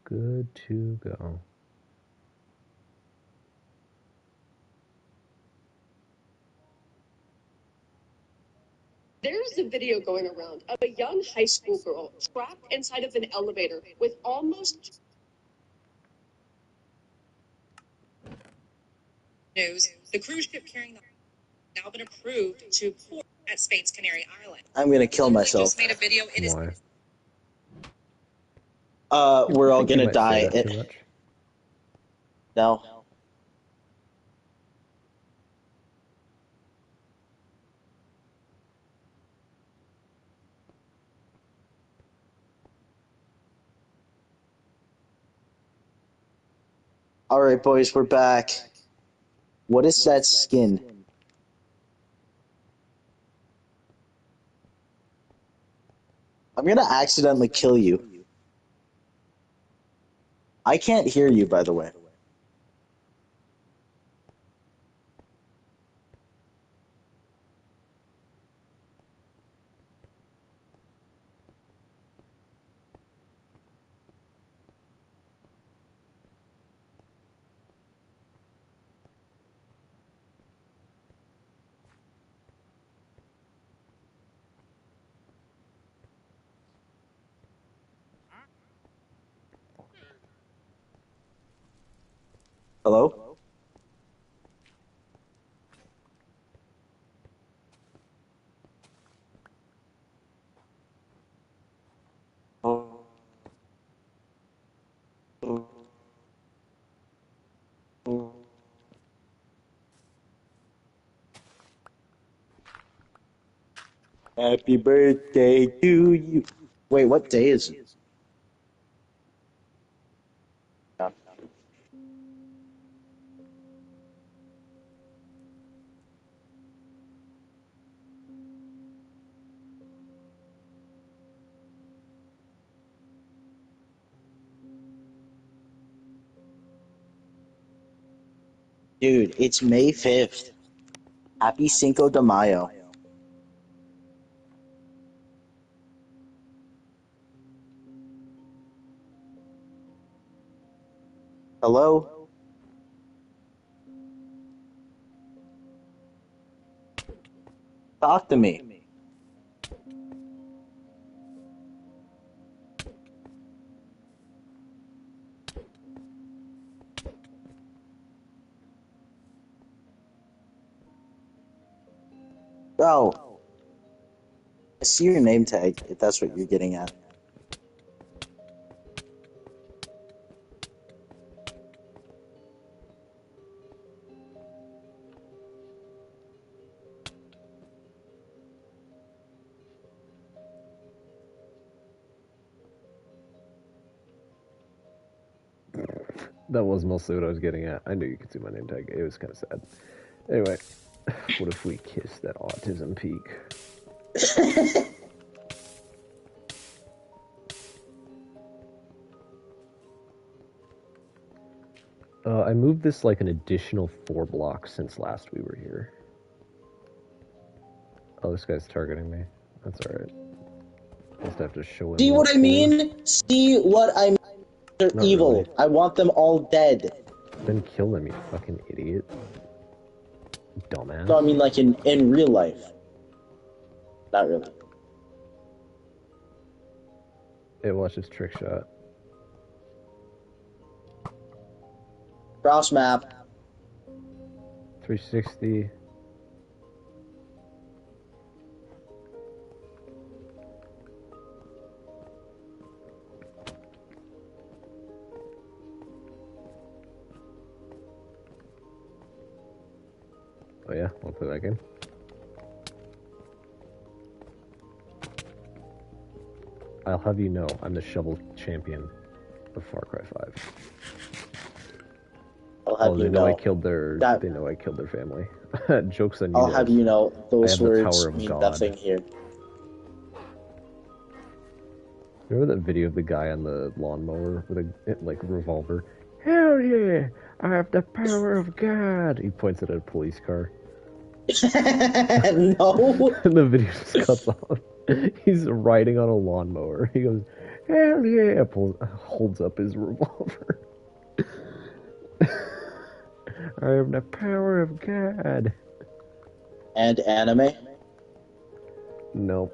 Good to go. There's a video going around of a young high school girl trapped inside of an elevator with almost... News, the cruise ship carrying the now been approved to port at Spain's Canary Island. I'm gonna kill myself. Just made a video. It Why? We're all gonna die. Too much? No. Alright, boys, we're back. What is that skin? I'm gonna accidentally kill you. I can't hear you, by the way. Hello? Happy birthday to you. Wait, what day is it? Dude, it's May 5th. Happy Cinco de Mayo. Hello? Talk to me. Bro, I see your name tag, if that's what you're getting at. That was mostly what I was getting at. I knew you could see my name tag. It was kind of sad. Anyway, what if we kissed that autism peak? I moved this like an additional 4 blocks since last we were here. Oh, this guy's targeting me. That's alright. Just have to show him. See what I mean? See what I mean? They're Not evil. really. I want them all dead. Then kill them, you fucking idiot. Dumbass. No, I mean like in real life. Not really. Hey, watch this trick shot. Cross map. 360. Oh yeah, wanna play that game? I'll have you know, I'm the shovel champion of Far Cry 5. I'll have they you know know. I killed their. That, they know I killed their family. Jokes on you. I'll have you know. Those words power of mean God. nothing here. Remember that video of the guy on the lawnmower with a like revolver? Hell yeah! I have the power of God. He points at a police car. No. And the video just cuts off. He's riding on a lawnmower. He goes, Hell yeah! Holds up his revolver. I have the power of God. And anime? Nope.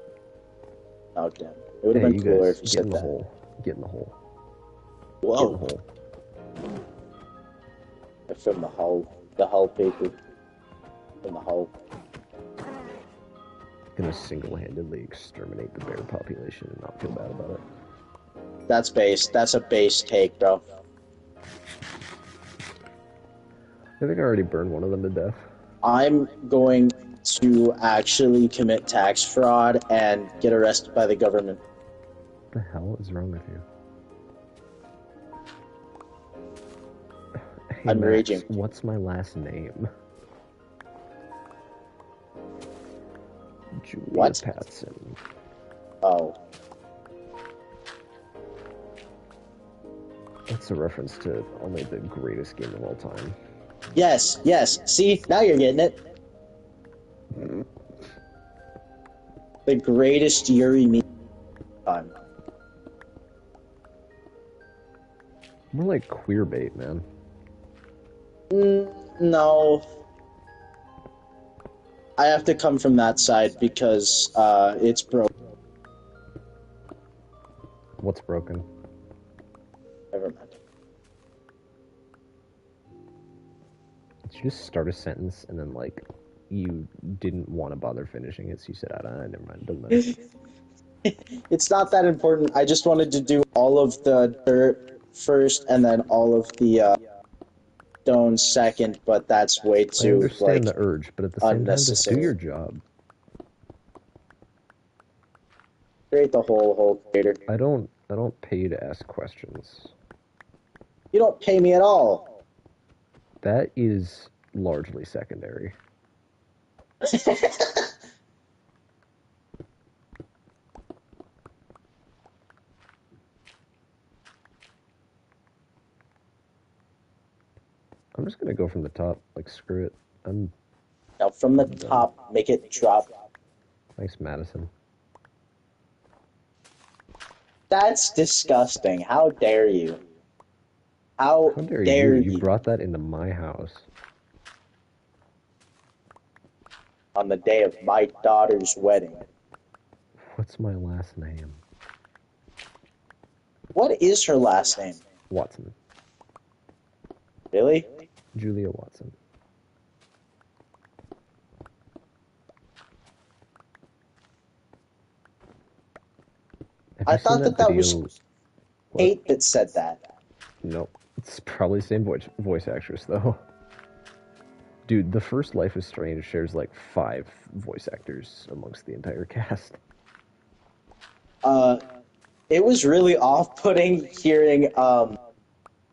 Oh, damn. It would have Hey, been you cooler guys, if you get in said the that. hole. Get in the hole. Whoa. Get in the hole. From the hull. The hull paper. From the hull. Gonna single-handedly exterminate the bear population and not feel bad about it. That's base. That's a base take, bro. I think I already burned one of them to death. I'm going to actually commit tax fraud and get arrested by the government. What the hell is wrong with you? Hey, I'm Max, raging. what's my last name? Julia What? Patson. Oh. That's a reference to only the greatest game of all time. Yes, yes. See, now you're getting it. The greatest Yuri meme time. More like queer bait, man. No. I have to come from that side because it's broke. What's broken? Never mind. Did you just start a sentence and then, like, you didn't want to bother finishing it, so you said, never mind, doesn't matter. It's not that important. I just wanted to do all of the dirt first and then all of the stone second, but that's way I too, understand like, the urge, but at the same time, just do unnecessary. your job. Create the whole creator. I don't pay you to ask questions. You don't pay me at all. That is largely secondary. I'm just gonna go from the top. Like, screw it. Now from the top, make it drop. Thanks, Madison. That's disgusting. How dare you? How dare dare you? You brought that into my house. On the day of my daughter's wedding. What's my last name? What is her last name? Watson. Really? Julia Watson. I thought that was What? Kate that said that. Nope. It's probably the same voice actress, though. Dude, the first Life is Strange shares like 5 voice actors amongst the entire cast. It was really off-putting hearing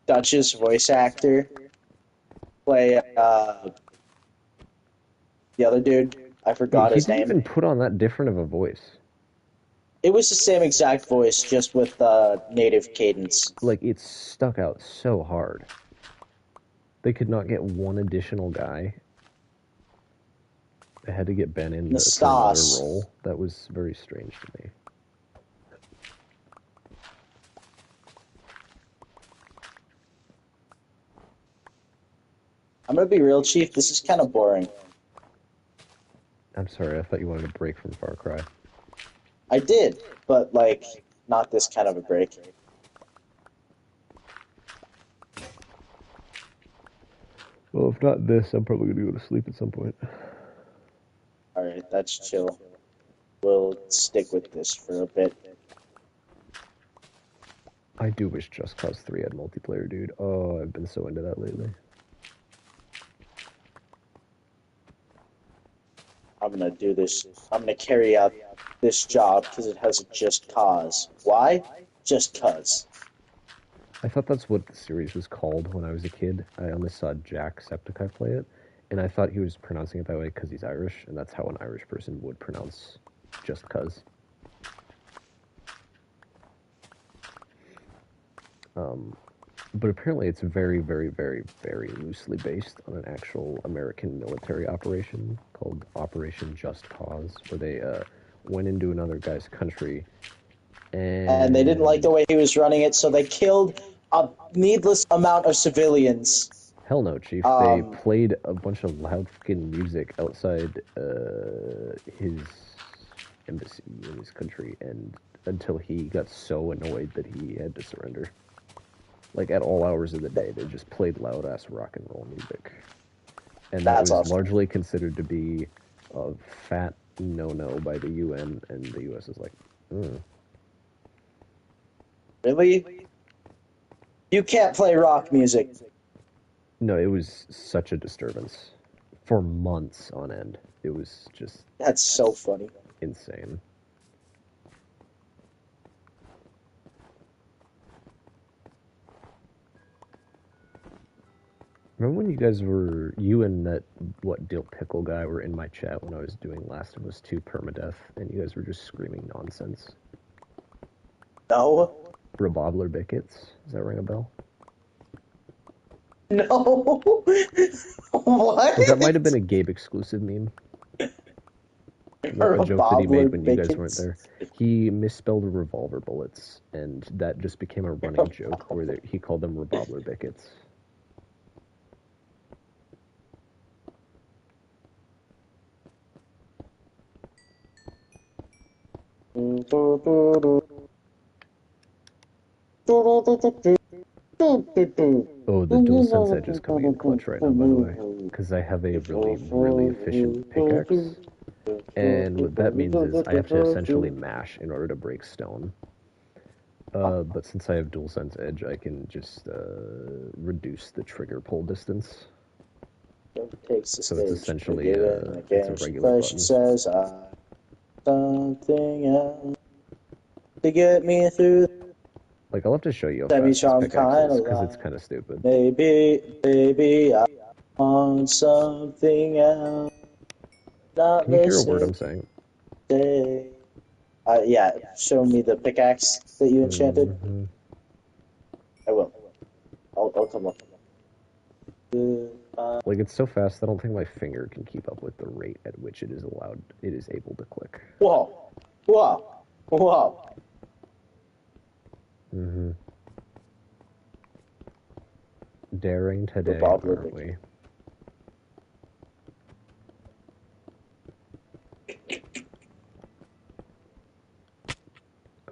Dutch's voice actor play the other dude. I forgot his He didn't name. even put on that different of a voice. It was the same exact voice, just with native cadence. Like, it stuck out so hard. They could not get one additional guy. They had to get Ben in for another role. That was very strange to me. I'm gonna be real, Chief. This is kind of boring. I'm sorry, I thought you wanted a break from Far Cry. I did, but, like, not this kind of a break. Well, if not this, I'm probably going to go to sleep at some point. Alright, that's chill. We'll stick with this for a bit. I do wish Just Cause 3 had multiplayer, dude. Oh, I've been so into that lately. I'm gonna do this. I'm gonna carry out this job because it has a just cause. Why? Just cause. I thought that's what the series was called when I was a kid. I only saw Jacksepticeye play it, and I thought he was pronouncing it that way because he's Irish, and that's how an Irish person would pronounce Just Cause. But apparently it's very, very, very, very loosely based on an actual American military operation called Operation Just Cause, where they went into another guy's country and they didn't like the way he was running it, so they killed a needless amount of civilians. Hell no, Chief. They played a bunch of loud fucking music outside his embassy in his country, and until he got so annoyed that he had to surrender. Like, at all hours of the day, they just played loud-ass rock and roll music. And that was awesome. largely considered to be a fat no-no by the UN, and the US is like, Really? You can't play rock music. No, it was such a disturbance. For months on end. It was just... That's so funny. Insane. Remember when you guys were... You and that, Dill Pickle guy were in my chat when I was doing Last of Us 2 Permadeath, and you guys were just screaming nonsense? No. Rebobler Bickets? Does that ring a bell? No. What? That might have been a Gabe exclusive meme. A joke that he made when you guys weren't there. He misspelled revolver bullets, and that just became a running joke where he called them Rebobler Bickets. Oh, the DualSense Edge is coming in clutch right now, by the way, because I have a really, really efficient pickaxe, and what that means is I have to essentially mash in order to break stone. But since I have DualSense Edge, I can just reduce the trigger pull distance. So it's essentially it's a regular button. Says something else to get me through. Like, I'll have to show you how fast this pickaxe is, because it's kind of stupid. Maybe I want something else. Can you hear a word I'm saying? Yeah, show me the pickaxe that you enchanted. Mm-hmm. I will. I'll come up. Like, it's so fast, I don't think my finger can keep up with the rate at which it is able to click. Whoa! Whoa! Whoa! Mm-hmm. Daring today, aren't we?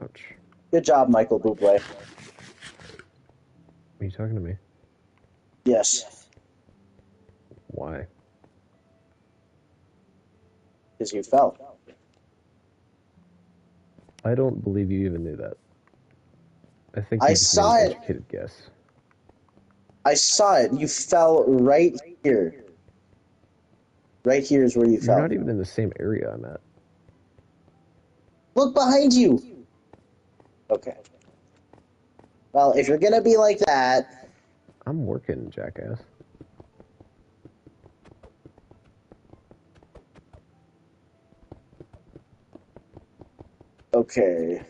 Ouch. Good job, Michael Bublé. Are you talking to me? Yes. Why? Because you fell. I don't believe you even knew that. I think I you just saw made an it. educated guess. I saw it. You fell right here. Right here is where you fell. You're not even in the same area I'm at. Look behind you. Okay. Well, if you're gonna be like that... I'm working, jackass. Okay.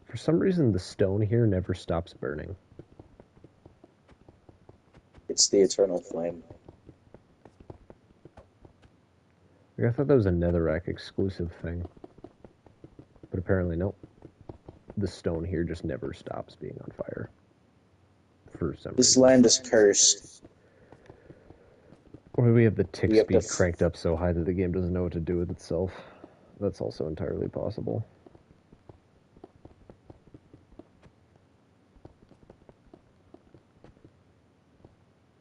For some reason, the stone here never stops burning. It's the eternal flame. Like, I thought that was a Netherrack exclusive thing. But apparently, nope. The stone here just never stops being on fire. For some This reason. land is cursed. Or we have the tick speed cranked up so high that the game doesn't know what to do with itself. That's also entirely possible.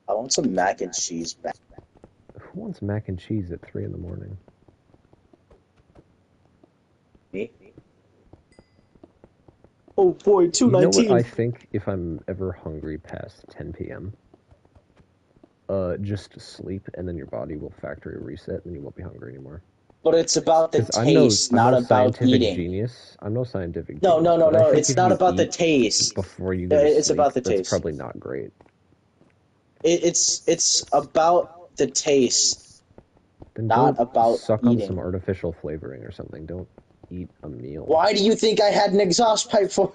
I want some mac and cheese back. Who wants mac and cheese at 3 in the morning? Me? Oh boy, 219. You know what I think if I'm ever hungry past 10 p.m.? Just sleep, and then your body will factory reset, and you won't be hungry anymore. But it's about the taste, not about eating. Genius. I'm no scientific genius. No. It's not about the taste. Before you go to it's sleep, about the that's taste. Probably not great. It's about the taste, then not don't about suck eating. on some artificial flavoring or something. Don't eat a meal. Why do you think I had an exhaust pipe for?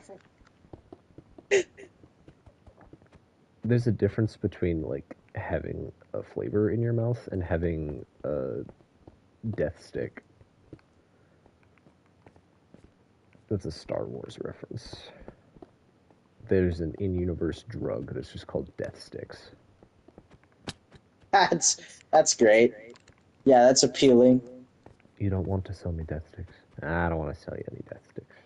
There's a difference between like having a flavor in your mouth and having a death stick. That's a Star Wars reference. There's an in-universe drug that's just called death sticks. That's great. Yeah, that's appealing. You don't want to sell me death sticks? I don't want to sell you any death sticks.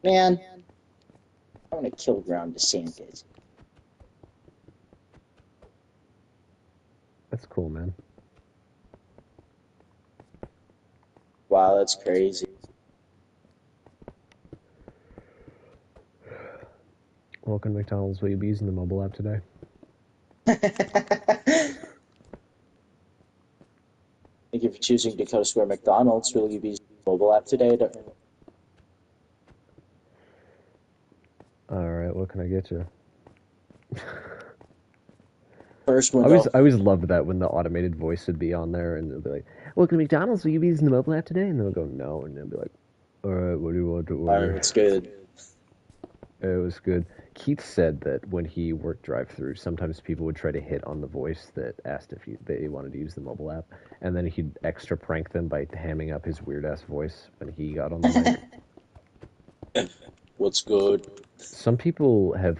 Man, I want to kill Ground DeSantis. That's cool, man. Wow, that's crazy. Welcome to McDonald's. Will you be using the mobile app today? Thank you for choosing Dakota Square McDonald's. Will you be using the mobile app today? Alright, what can I get you? First window. I always loved that when the automated voice would be on there and they'll be like, welcome to McDonald's, will you be using the mobile app today? And they'll go, no, and they'll be like, alright, what do you want to order? It's good. It was good. Keith said that when he worked drive-through, sometimes people would try to hit on the voice that asked if they wanted to use the mobile app, and then he'd extra prank them by hamming up his weird-ass voice when he got on the mic. What's good? Some people have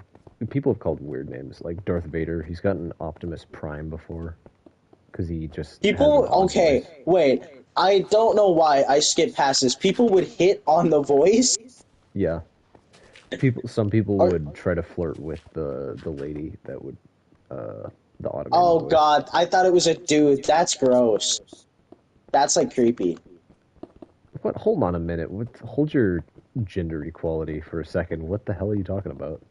called weird names, like Darth Vader. He's gotten Optimus Prime before, because he just... Okay, wait. I don't know why I skipped past this. People would hit on the voice? Yeah. Some people would try to flirt with the lady that would, the automated voice. God, I thought it was a dude. That's gross. That's, like, creepy. What? Hold on a minute. Hold your gender equality for a second. What the hell are you talking about?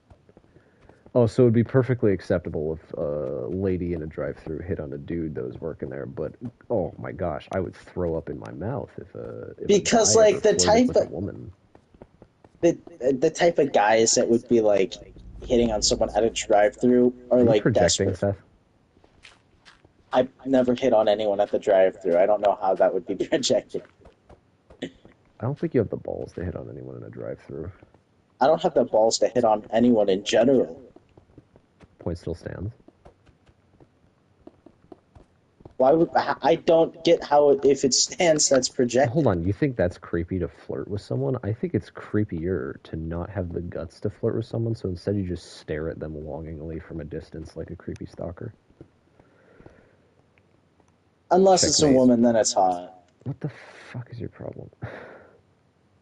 Oh, so it would be perfectly acceptable if a lady in a drive-thru hit on a dude that was working there, but oh my gosh, I would throw up in my mouth if because a guy like ever the flirted type with of a woman. the type of guys that would be like hitting on someone at a drive-thru are like projecting, desperate. Seth? I've never hit on anyone at the drive-thru. I don't know how that would be projected. I don't think you have the balls to hit on anyone in a drive-thru. I don't have the balls to hit on anyone in general. Point still stands. Why would I don't get how if it stands that's projected. Hold on, you think that's creepy to flirt with someone? I think it's creepier to not have the guts to flirt with someone, so instead you just stare at them longingly from a distance like a creepy stalker. Unless it's a woman, then it's hot. What the fuck is your problem?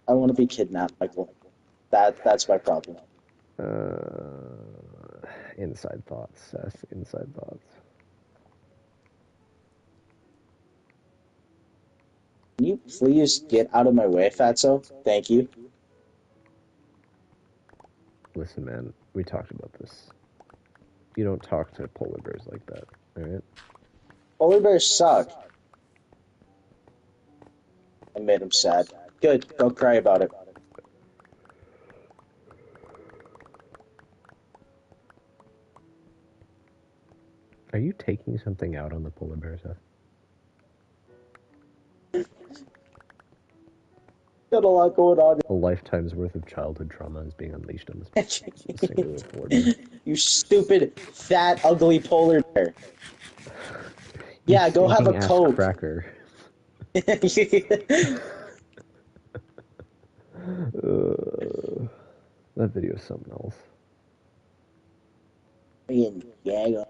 I want to be kidnapped, Michael. That's my problem. Inside thoughts, Seth. Inside thoughts. Can you please get out of my way, Fatso? Thank you. Listen, man, we talked about this. You don't talk to polar bears like that, alright? Polar bears suck. I made him sad. Good, don't cry about it. Are you taking something out on the polar bear, Seth? Got a lot going on. A lifetime's worth of childhood trauma is being unleashed on this singular polar bear. You stupid, fat, ugly polar bear. Yeah, go have a Coke. Cracker. That video is something else. Yeah.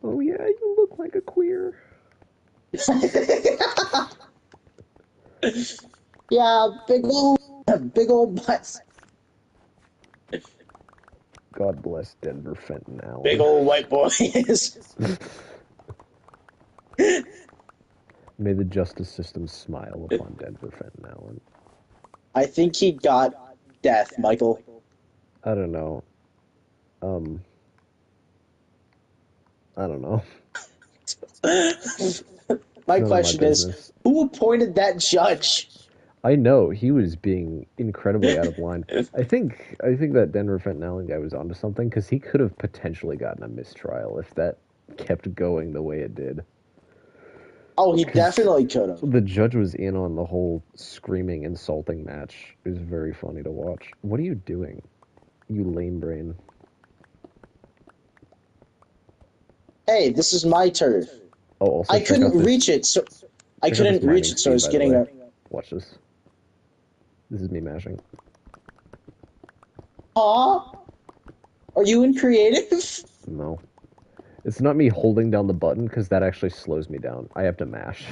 Oh yeah, you look like a queer. Yeah, big old butts. God bless Denver Fenton Allen. Big old white boys. May the justice system smile upon Denver Fenton Allen. I think he got death, Michael. I don't know. I don't know. My None of question is, business. who appointed that judge? I know he was being incredibly out of line. I think that Denver Fenton Allen guy was onto something because he could have potentially gotten a mistrial if that kept going the way it did. Oh, he definitely could have. The judge was in on the whole screaming, insulting match. It was very funny to watch. What are you doing, you lame brain? Hey, this is my turf. Oh, also I check out couldn't this. reach it, so I Check out this couldn't reach mining it, so I was speed, by the getting way. a. Watch this. This is me mashing. Aw, are you in creative? No. It's not me holding down the button, because that actually slows me down. I have to mash.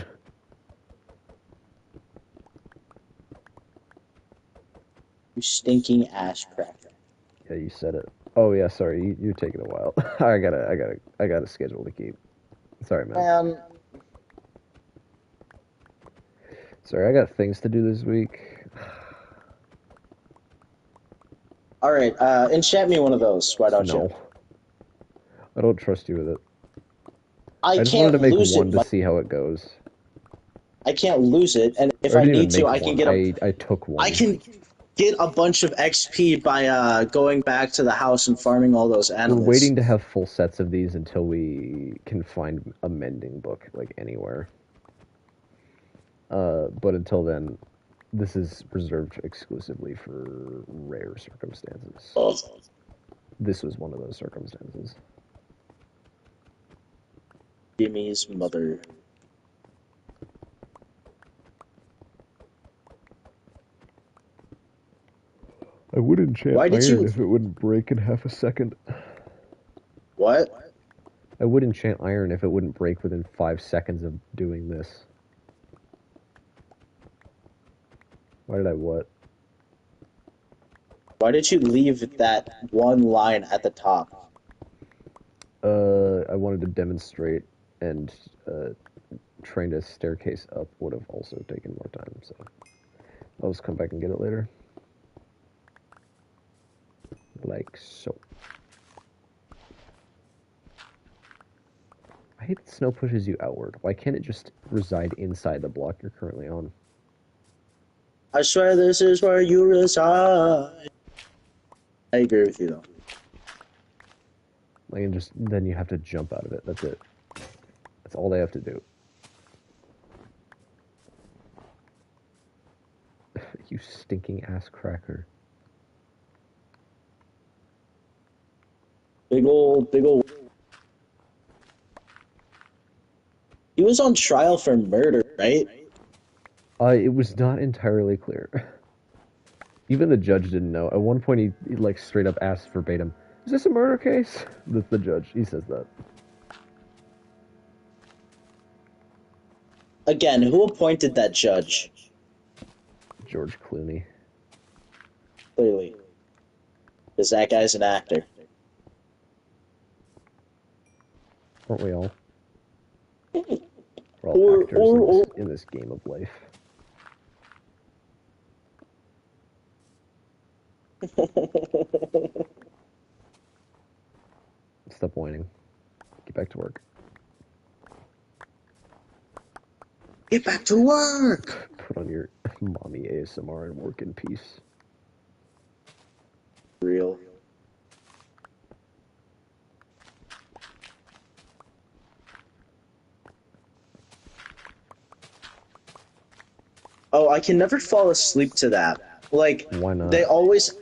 You stinking ass cracker. Yeah, you said it. Oh yeah, sorry, you're taking a while. I got a schedule to keep. Sorry, man. Sorry, I got things to do this week. All right, enchant me one of those. Why don't No. you? I don't trust you with it. I just can't wanted to make lose one it. to see how it goes. I can't lose it, and if I I didn't even need to, make I can one. get a. I took one. I can get a bunch of XP by going back to the house and farming all those animals. We're waiting to have full sets of these until we can find a mending book, like, anywhere. But until then, this is reserved exclusively for rare circumstances. This was one of those circumstances. Jimmy's mother. I would enchant Why did iron you- if it wouldn't break in half a second. What? I would enchant iron if it wouldn't break within 5 seconds of doing this. Why did I what? Why did you leave that one line at the top? I wanted to demonstrate, and trying to staircase up would have also taken more time, so I'll just come back and get it later. Like so. I hate that snow pushes you outward. Why can't it just reside inside the block you're currently on? I swear this is where you reside. I agree with you, though. Like, and just then you have to jump out of it. That's it. That's all they have to do. You stinking ass cracker. Big old. He was on trial for murder, right? It was not entirely clear. Even the judge didn't know. At one point, he like straight up asked verbatim, "Is this a murder case?" The judge, he says that. Again, who appointed that judge? George Clooney. Clearly. Because that guy's an actor. Aren't we all? We're all actors in this game of life. Stop whining. Get back to work. Get back to work! Put on your mommy ASMR and work in peace. Real. Oh, I can never fall asleep to that. Like, Why not? they always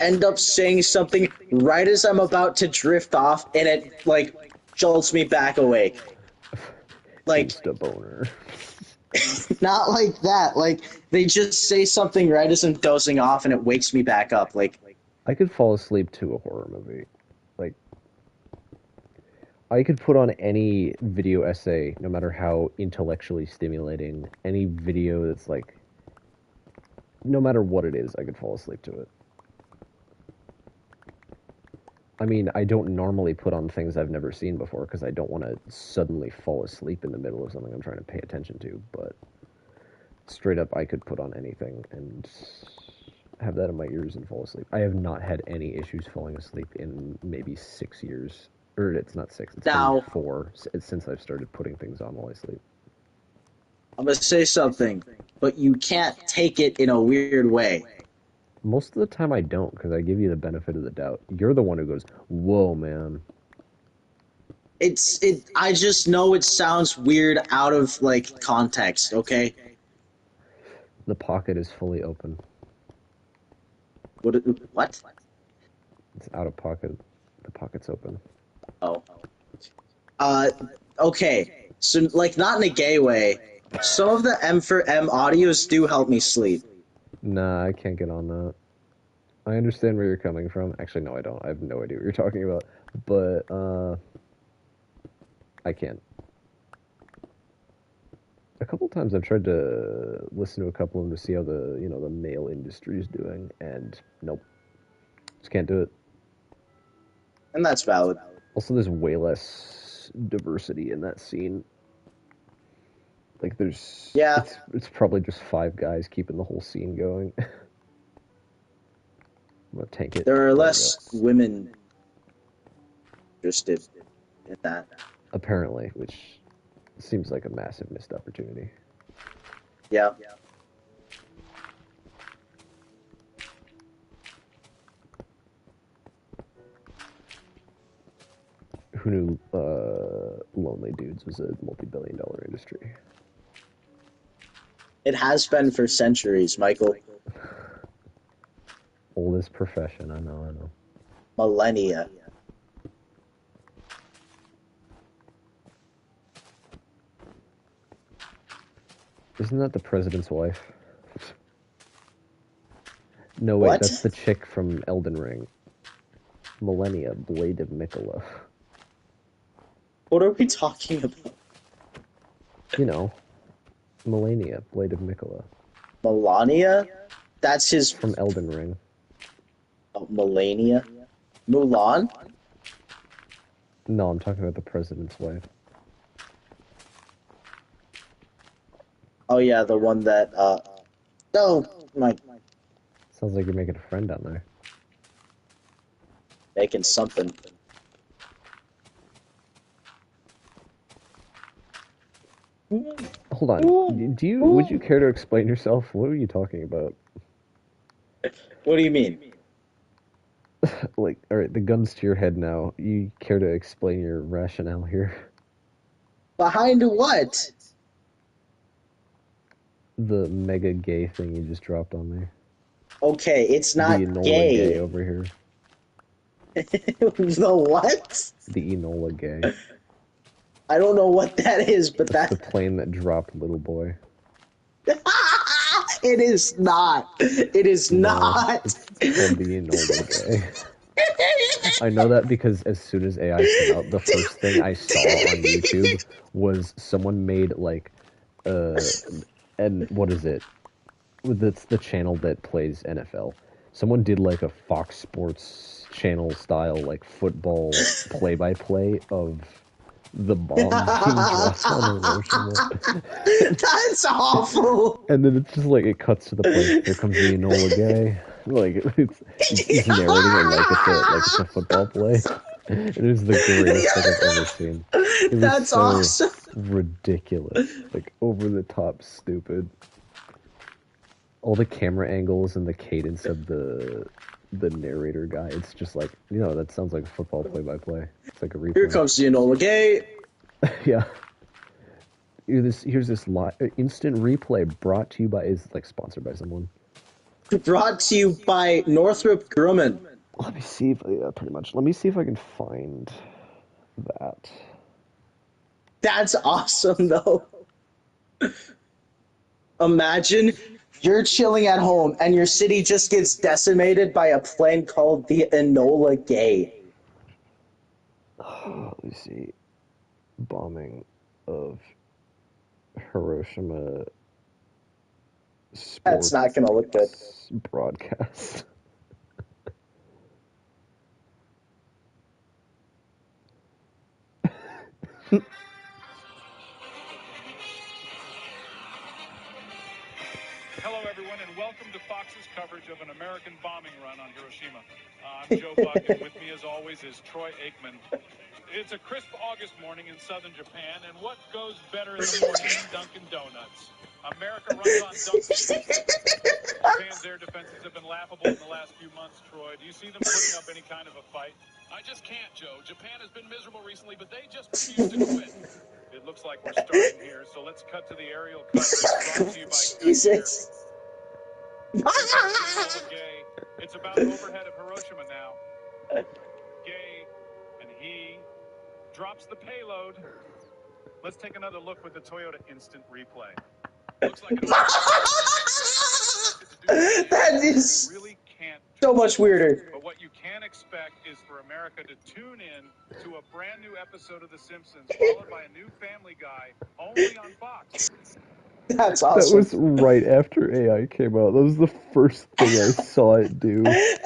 end up saying something right as I'm about to drift off, and it, like, jolts me back awake. Like, Insta boner. not like that. Like, they just say something right as I'm dozing off, and it wakes me back up. Like, I could fall asleep to a horror movie. Like, I could put on any video essay, no matter how intellectually stimulating, any video that's like, no matter what it is, I could fall asleep to it. I mean, I don't normally put on things I've never seen before because I don't want to suddenly fall asleep in the middle of something I'm trying to pay attention to, but straight up, I could put on anything and have that in my ears and fall asleep. I have not had any issues falling asleep in maybe 6 years. Or it's not 6. It's Now- been 4 since I've started putting things on while I sleep. I'm gonna say something, but you can't take it in a weird way. Most of the time I don't, because I give you the benefit of the doubt. You're the one who goes, "Whoa, man." I just know it sounds weird out of like context, okay? The pocket is fully open. What? It's out of pocket. The pocket's open. Oh. Okay. So, like, not in a gay way. Some of the M for M audios do help me sleep. Nah, I can't get on that. I understand where you're coming from. Actually, no, I don't. I have no idea what you're talking about. But, I can't. A couple times I've tried to listen to a couple of them to see how the male industry is doing, and nope. Just can't do it. And that's valid. Also, there's way less diversity in that scene. Like, there's... Yeah. It's probably just 5 guys keeping the whole scene going. I'm gonna tank it. There are less women interested in that. Apparently, which seems like a massive missed opportunity. Yeah. Who knew Lonely Dudes was a multi-billion-dollar industry? It has been for centuries, Michael. Oldest profession, I know. Millennia. Isn't that the president's wife? No, wait, What? that's the chick from Elden Ring. Millennia, Blade of Mikola. What are we talking about? You know, Melania, Blade of Mikola. Melania? That's his... From Elden Ring. Oh, Melania? Mulan? No, I'm talking about the president's wife. Oh yeah, the one that, oh, my... Sounds like you're making a friend down there. Making something. Hold on. Would you care to explain yourself? What are you talking about? What do you mean? Like, alright, the gun's to your head now. You care to explain your rationale here? Behind what? The mega gay thing you just dropped on me. Okay, it's not the Enola gay. gay over here. The what? The Enola gay. I don't know what that is, but That's that... the plane that dropped Little Boy. It is not. It is not. It's called the Enola gay. I know that because as soon as AI came out, the first thing I saw on YouTube was someone made like and what is it? That's the channel that plays NFL. Someone did like a Fox Sports channel style like football play-by-play of the bomb being dropped on Hiroshima. That's awful. And then it's just like it cuts to the play. Here comes the Enola gay. Like he's narrating it like it's a football play. It is the greatest thing I've ever seen. It was That's so awesome. ridiculous, like over the top, stupid. All the camera angles and the cadence of the narrator guy. It's just like that sounds like a football play-by-play. It's like a replay. Here comes the Enola gay. Yeah. Here's this instant replay brought to you by is like sponsored by someone. Brought to you by Northrop Grumman. Let me see if pretty much. Let me see if I can find that. That's awesome, though. Imagine you're chilling at home and your city just gets decimated by a plane called the Enola gay. Let me see. Bombing of Hiroshima. That's not gonna look good. Broadcast. Hello, everyone, and welcome to Fox's coverage of an American bombing run on Hiroshima. I'm Joe Buck, and with me, as always, is Troy Aikman. It's a crisp August morning in southern Japan, and what goes better in the morning than Dunkin' Donuts? America runs on Dunkin'. Japan's air defenses have been laughable in the last few months, Troy. Do you see them putting up any kind of a fight? I just can't, Joe. Japan has been miserable recently, but they just refuse to quit. It looks like we're starting here, so let's cut to the aerial coverage brought to you by Goodyear. Jesus. It's about overhead of Hiroshima now. Gay, and he drops the payload. Let's take another look with the Toyota Instant Replay. Looks like That is really can't so much weirder. But what you can expect is for America to tune in to a brand new episode of The Simpsons, followed by a new Family Guy, only on Fox. That's That awesome. was right after AI came out. That was the first thing I saw it do.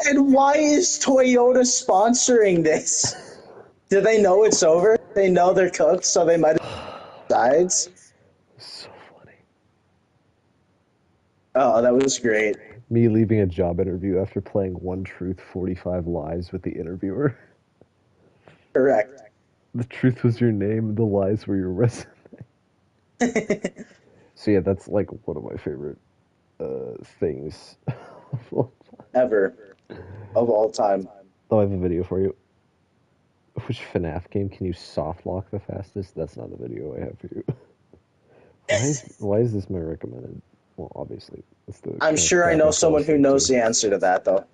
And why is Toyota sponsoring this? Do they know it's over? They know they're cooked, so they might have sides. So funny. Oh, that was great. Me leaving a job interview after playing One Truth, 45 Lies with the interviewer. Correct. The truth was your name, the lies were your resume. So yeah, that's like one of my favorite things Ever. Of all time. Oh, I have a video for you. Which FNAF game can you soft lock the fastest? That's not the video I have for you. Why is this my recommended? Well, obviously, it's the. I'm sure I know someone who knows the answer to that, though.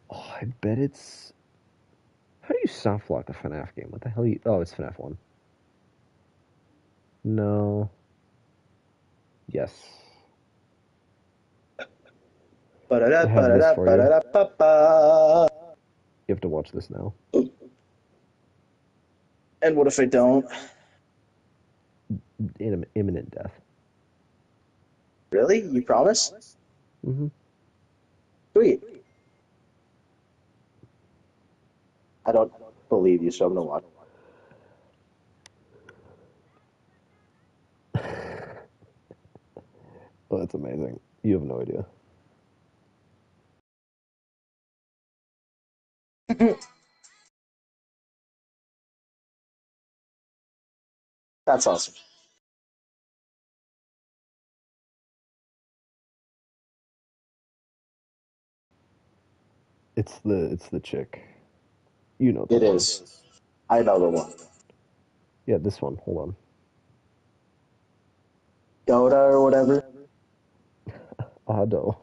Oh, I bet it's. How do you soft lock a FNAF game? What the hell? Oh, it's FNAF 1. No. Yes. You have to watch this now. And what if I don't? Imminent death. Really? You promise? Mm-hmm. Sweet. I don't believe you, so I'm gonna watch. Oh, that's amazing. You have no idea. That's awesome. It's the chick. You know. It is. I know the one. Yeah, this one. Hold on. Yoda or whatever. Ado.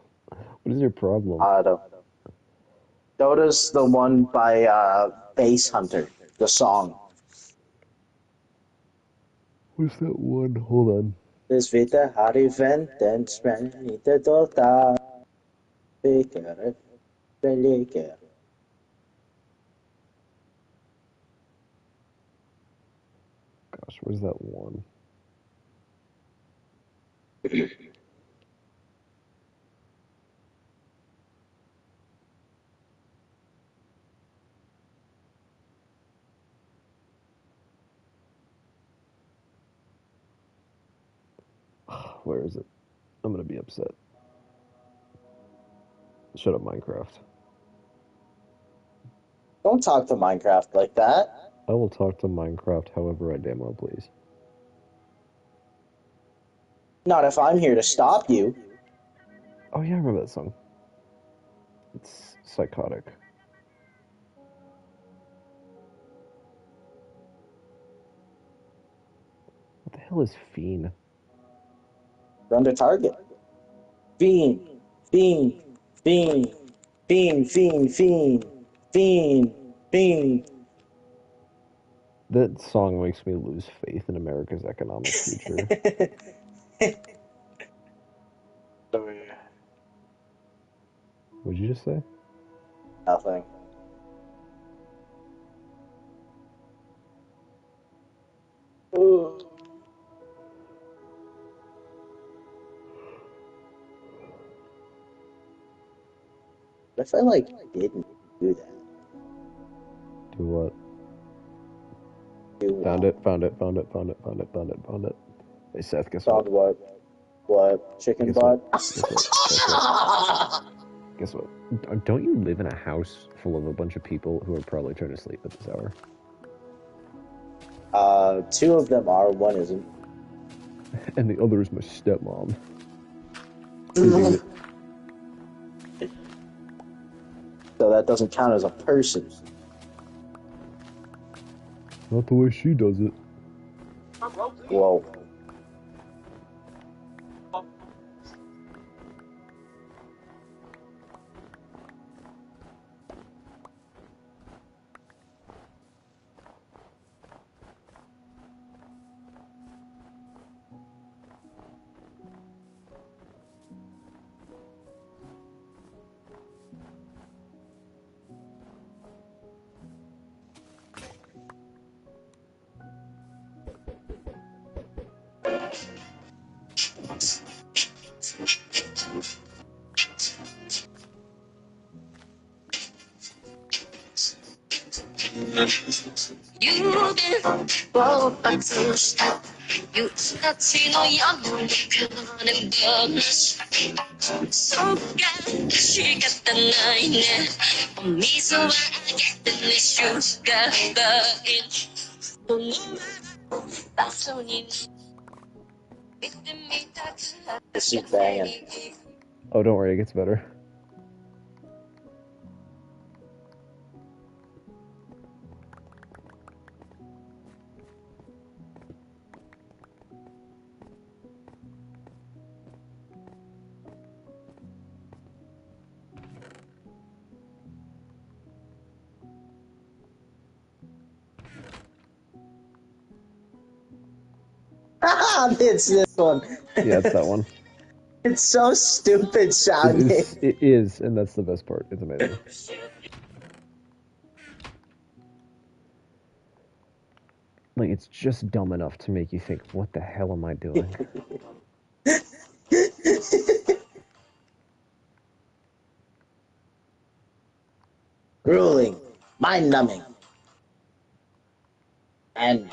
What is your problem? Ado. Yoda's the one by Bass Hunter, the song. What's that one? Hold on. This vita har i väntan spänn inte dolda. Vikare, belike. Gosh, where's that one? Where is it? I'm gonna be upset. Shut up, Minecraft. Don't talk to Minecraft like that. I will talk to Minecraft however I damn well please. Not if I'm here to stop you. Oh yeah, I remember that song. It's psychotic. What the hell is Fiend? Run to target. Fiend. Fiend. Fiend. Fiend. Fiend. Fiend. Fiend. Fiend. That song makes me lose faith in America's economic future. What'd you just say? Nothing. Ooh. What if I, like, didn't do that? Do what? Do Found what? it, found it, found it, found it, found it, found it, found it. Hey Seth, guess Found what? What? Chicken Guess butt? what? Guess what? Don't you live in a house full of a bunch of people who are probably trying to sleep at this hour? Two of them are, one isn't. And the other is my stepmom. So that doesn't count as a person. Not the way she does it. Whoa. This is banging. Oh, don't worry, it gets better. It's this one. Yeah, it's that one. It's so stupid sounding. It is, and that's the best part. It's amazing. Like, it's just dumb enough to make you think, what the hell am I doing? Grueling, mind-numbing, and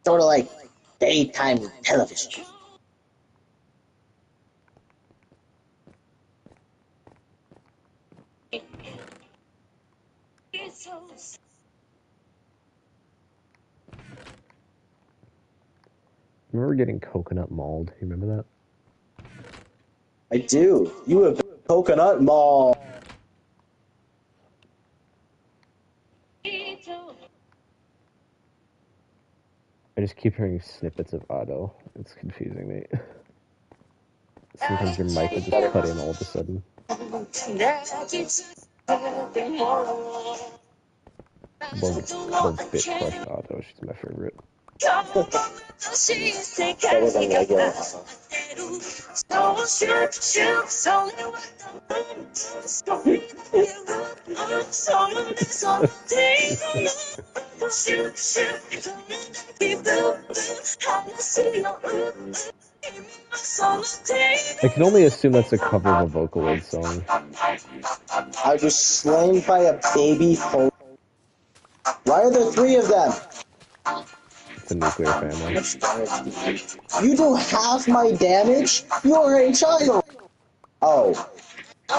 sort of like daytime television. Remember getting coconut mauled? You remember that? I do. You have coconut mall. I just keep hearing snippets of Otto. It's confusing me. Sometimes your mic will just cut in all of a sudden. Love Bit Crushed Otto. She's my favorite. Better than regular. I can only assume that's a cover of a Vocaloid song. I was slain by a baby foal. Why are there three of them? It's a nuclear family. You do half my damage? You're a child! Oh. I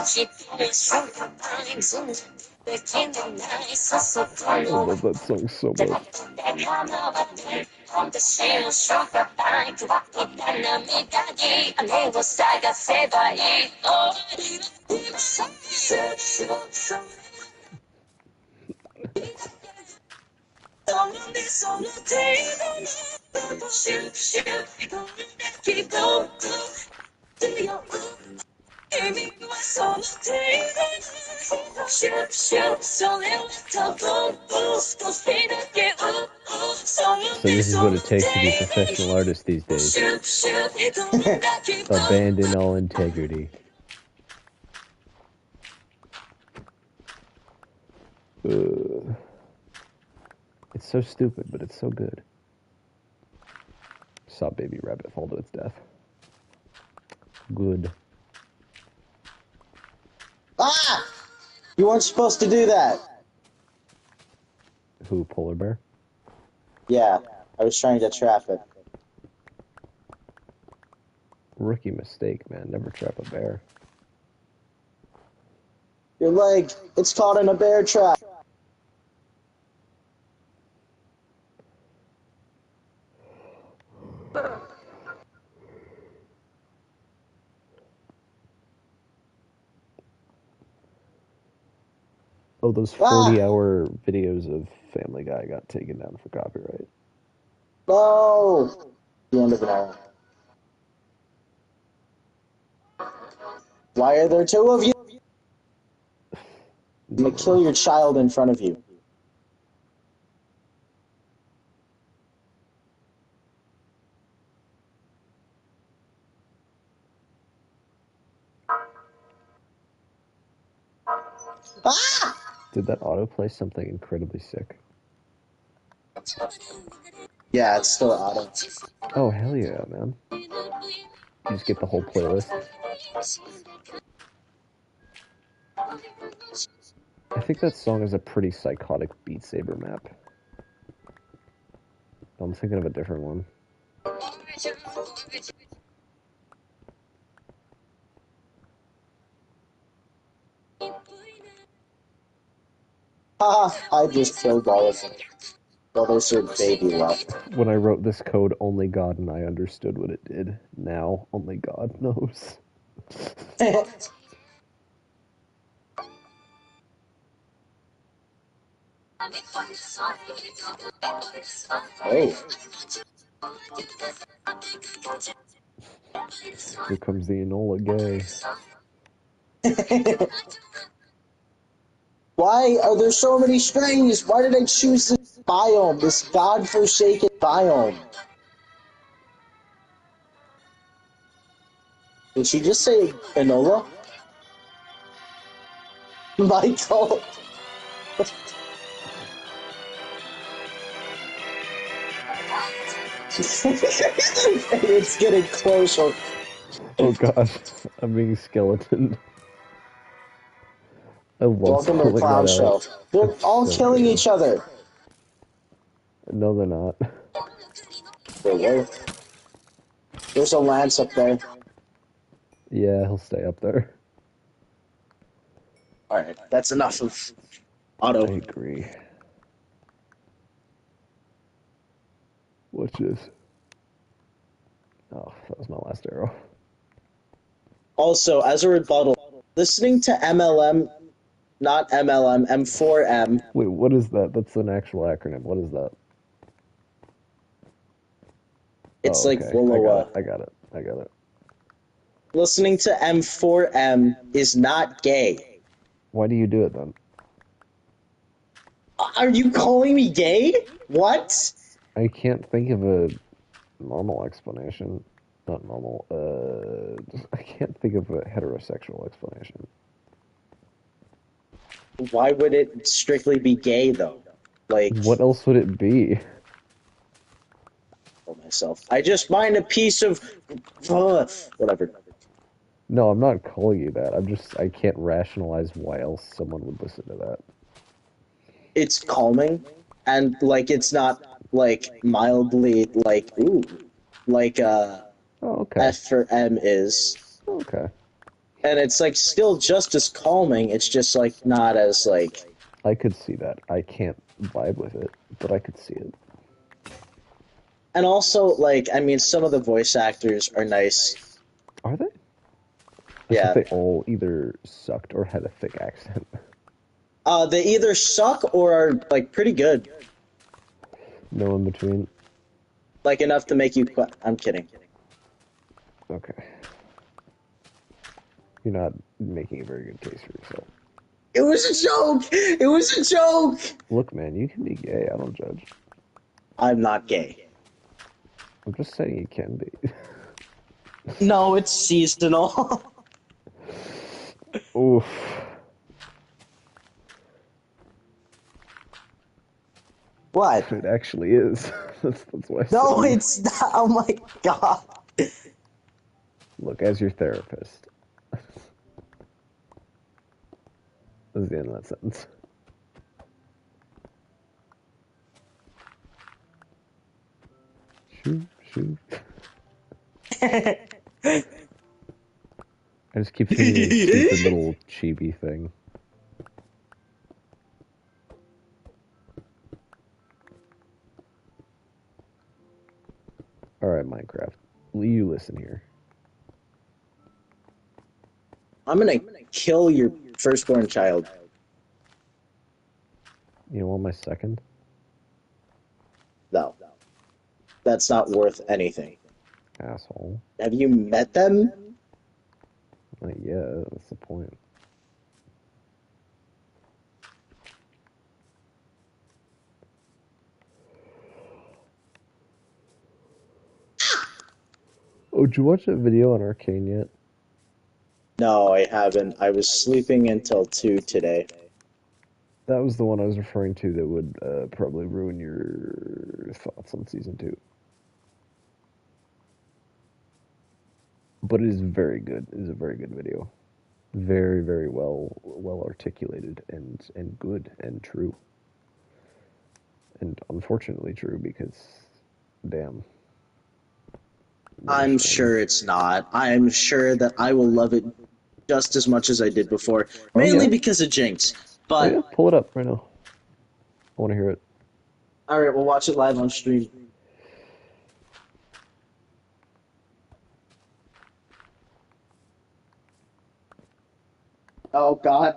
love that song so much. So this is what it takes to be a professional artist these days. Abandon all integrity. It's so stupid, but it's so good. Saw baby rabbit fall to its death. Good. Ah! You weren't supposed to do that. Who, polar bear? Yeah, I was trying to trap it. Rookie mistake, man. Never trap a bear. Your leg, it's caught in a bear trap. Oh, those 40-hour videos of Family Guy got taken down for copyright. No! The end of an hour. Why are there two of you? I'm gonna kill your child in front of you. Ah! Did that autoplay something incredibly sick? Yeah, it's still auto. Oh, hell yeah, man. You just get the whole playlist. I think that song is a pretty psychotic Beat Saber map. I'm thinking of a different one. Haha, I just killed all of them. Well, there's your baby left. When I wrote this code, only God and I understood what it did. Now, only God knows. Oh. Here comes the Enola Gay. Why are there so many strings? Why did I choose this biome, this godforsaken biome? Did she just say Enola? Michael. It's getting closer. Oh god, I'm being skeleton. I love Welcome to the spelling clown that show. out. They're That's all so killing good. each other. No, they're not. There's a lance up there. Yeah, he'll stay up there. Alright, that's enough of I auto. agree. Watch this. Oh, that was my last arrow. Also, as a rebuttal, listening to MLM, not MLM, M4M. Wait, what is that? That's an actual acronym. What is that? It's Oh, like okay. Willowa. I got it. Listening to M4M is not gay. Why do you do it then? Are you calling me gay? What? I can't think of a normal explanation. Not normal. I can't think of a heterosexual explanation. Why would it strictly be gay though? Like, What else would it be? myself. I just mined a piece of whatever. No, I'm not calling you that. I can't rationalize why else someone would listen to that. It's calming, and like it's not like mildly like ooh, like Oh, okay. F for M is, Okay. and it's like still just as calming. It's just like not as like. I could see that. I can't vibe with it, but I could see it. And also, like, I mean, some of the voice actors are nice. Are they? Yeah. I thought they all either sucked or had a thick accent. They either suck or are like pretty good, No in between. like enough to make you. I'm kidding. Okay. You're not making a very good case for yourself. It was a joke. It was a joke. Look, man, you can be gay. I don't judge. I'm not gay. I'm just saying you can be. No, it's seasonal. Oof. What? It actually is. that's why I No, said it's not. Oh my god. Look, as your therapist. That's the end of that sentence. Shoot. I just keep thinking of this stupid little chibi thing. Alright, Minecraft. Will you listen here? I'm gonna kill your firstborn child. You want my second? No. That's not worth anything. Asshole. Have you met them? Yeah, that's the point. Oh, did you watch that video on Arcane yet? No, I haven't. I was sleeping until 2 today. That was the one I was referring to that would probably ruin your thoughts on season 2. But it is very good. It is a very good video. Very, very well articulated and good and true. And unfortunately true because, damn. I'm sure it's not. I'm sure that I will love it just as much as I did before. Mainly because of Jinx. But, yeah, pull it up right now. I want to hear it. alright, we'll watch it live on stream. Oh, God.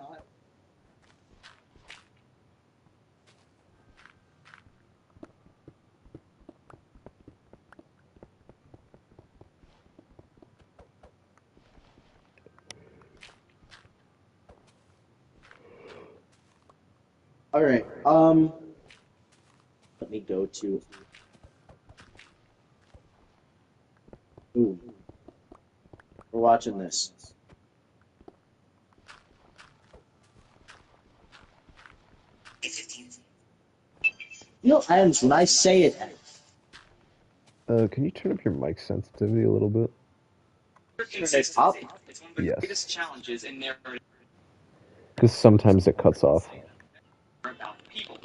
Alright, let me go to... Ooh. We're watching this. You know, Adams, when I say it... Can you turn up your mic sensitivity a little bit? Turn it up? It's one of the greatest challenges in narrative Because sometimes it cuts off. about people.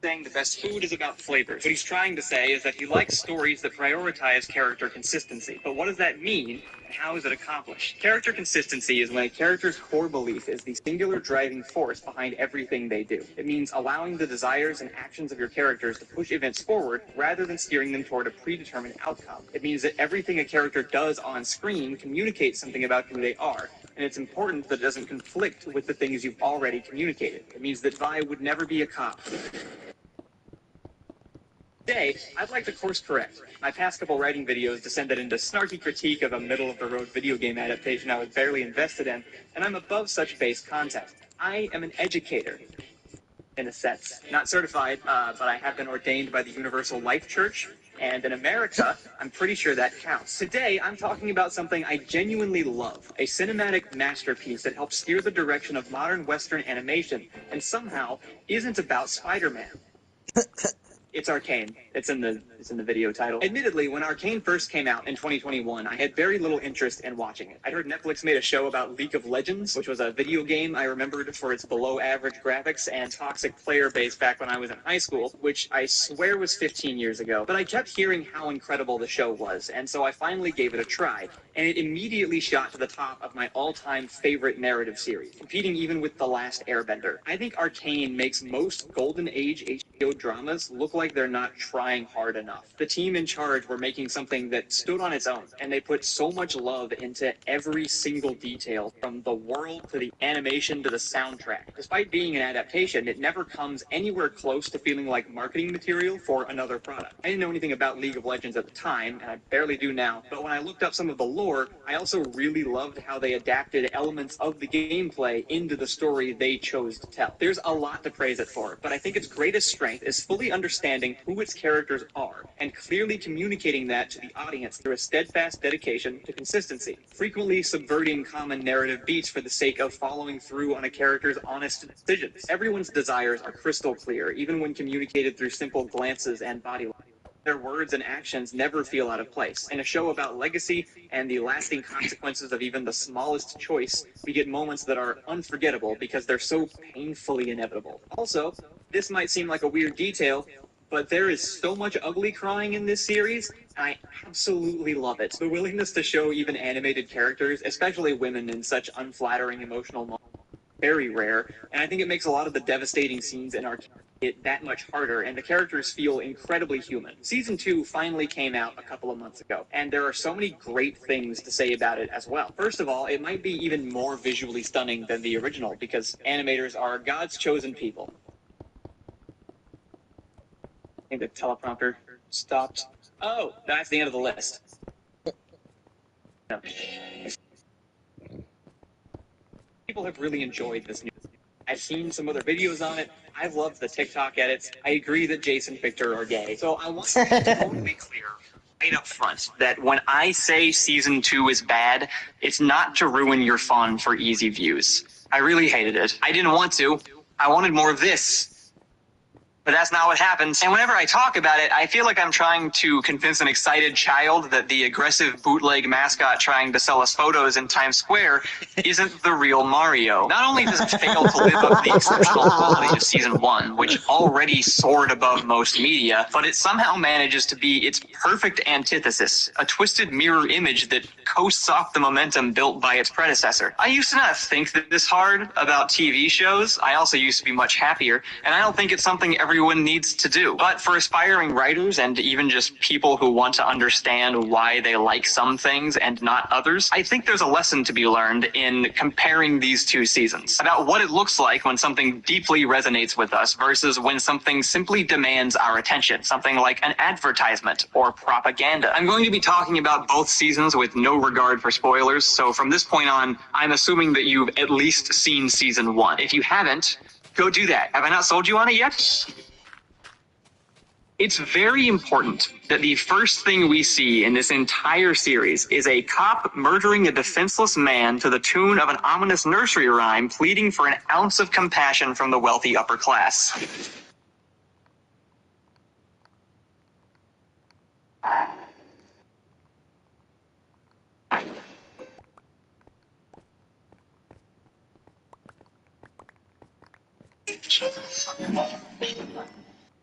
Saying the best food is about flavors. What he's trying to say is that he likes stories that prioritize character consistency. But what does that mean, and how is it accomplished? Character consistency is when a character's core belief is the singular driving force behind everything they do. It means allowing the desires and actions of your characters to push events forward rather than steering them toward a predetermined outcome. It means that everything a character does on screen communicates something about who they are. And it's important that it doesn't conflict with the things you've already communicated. It means that Vi would never be a cop. Today, I'd like to course correct. My past couple writing videos descended into snarky critique of a middle-of-the-road video game adaptation I was barely invested in, and I'm above such base content. I am an educator, in a sense. Not certified, but I have been ordained by the Universal Life Church, and in America, I'm pretty sure that counts. Today, I'm talking about something I genuinely love, a cinematic masterpiece that helps steer the direction of modern Western animation, and somehow isn't about Spider-Man. It's Arcane. It's in the video title. Admittedly, when Arcane first came out in 2021, I had very little interest in watching it. I'd heard Netflix made a show about League of Legends, which was a video game I remembered for its below-average graphics and toxic player base back when I was in high school, which I swear was 15 years ago. But I kept hearing how incredible the show was, and so I finally gave it a try, and it immediately shot to the top of my all-time favorite narrative series, competing even with The Last Airbender. I think Arcane makes most Golden Age HBO dramas look like they're not trying hard enough. The team in charge were making something that stood on its own, and they put so much love into every single detail, from the world to the animation to the soundtrack. Despite being an adaptation, it never comes anywhere close to feeling like marketing material for another product. I didn't know anything about League of Legends at the time, and I barely do now, but when I looked up some of the lore, I also really loved how they adapted elements of the gameplay into the story they chose to tell. There's a lot to praise it for, but I think its greatest strength is fully understanding who its characters are, and clearly communicating that to the audience through a steadfast dedication to consistency, frequently subverting common narrative beats for the sake of following through on a character's honest decisions. Everyone's desires are crystal clear, even when communicated through simple glances and body language. Their words and actions never feel out of place. In a show about legacy and the lasting consequences of even the smallest choice, we get moments that are unforgettable because they're so painfully inevitable. Also, this might seem like a weird detail, but there is so much ugly crying in this series, and I absolutely love it. The willingness to show even animated characters, especially women, in such unflattering emotional moments, very rare, and I think it makes a lot of the devastating scenes in Arcane it that much harder, and the characters feel incredibly human. Season 2 finally came out a couple of months ago, and there are so many great things to say about it as well. First of all, it might be even more visually stunning than the original, because animators are God's chosen people. think the teleprompter stopped. Oh, that's the end of the list. No. People have really enjoyed this new. I've seen some other videos on it. I've loved the TikTok edits. I agree that Jason and Victor are gay. So I want to be totally clear right up front that when I say season 2 is bad, it's not to ruin your fun for easy views. I really hated it. I didn't want to. I wanted more of this. But that's not what happens. And whenever I talk about it, I feel like I'm trying to convince an excited child that the aggressive bootleg mascot trying to sell us photos in Times Square isn't the real Mario. Not only does it fail to live up to the exceptional quality of season 1, which already soared above most media, but it somehow manages to be its perfect antithesis, a twisted mirror image that coasts off the momentum built by its predecessor. I used to not think this hard about TV shows. I also used to be much happier, and I don't think it's something everyone needs to do. But for aspiring writers and even just people who want to understand why they like some things and not others, I think there's a lesson to be learned in comparing these two seasons about what it looks like when something deeply resonates with us versus when something simply demands our attention, something like an advertisement or propaganda. I'm going to be talking about both seasons with no regard for spoilers, so from this point on, I'm assuming that you've at least seen season 1. If you haven't, go do that. Have I not sold you on it yet? It's very important that the first thing we see in this entire series is a cop murdering a defenseless man to the tune of an ominous nursery rhyme pleading for an ounce of compassion from the wealthy upper class.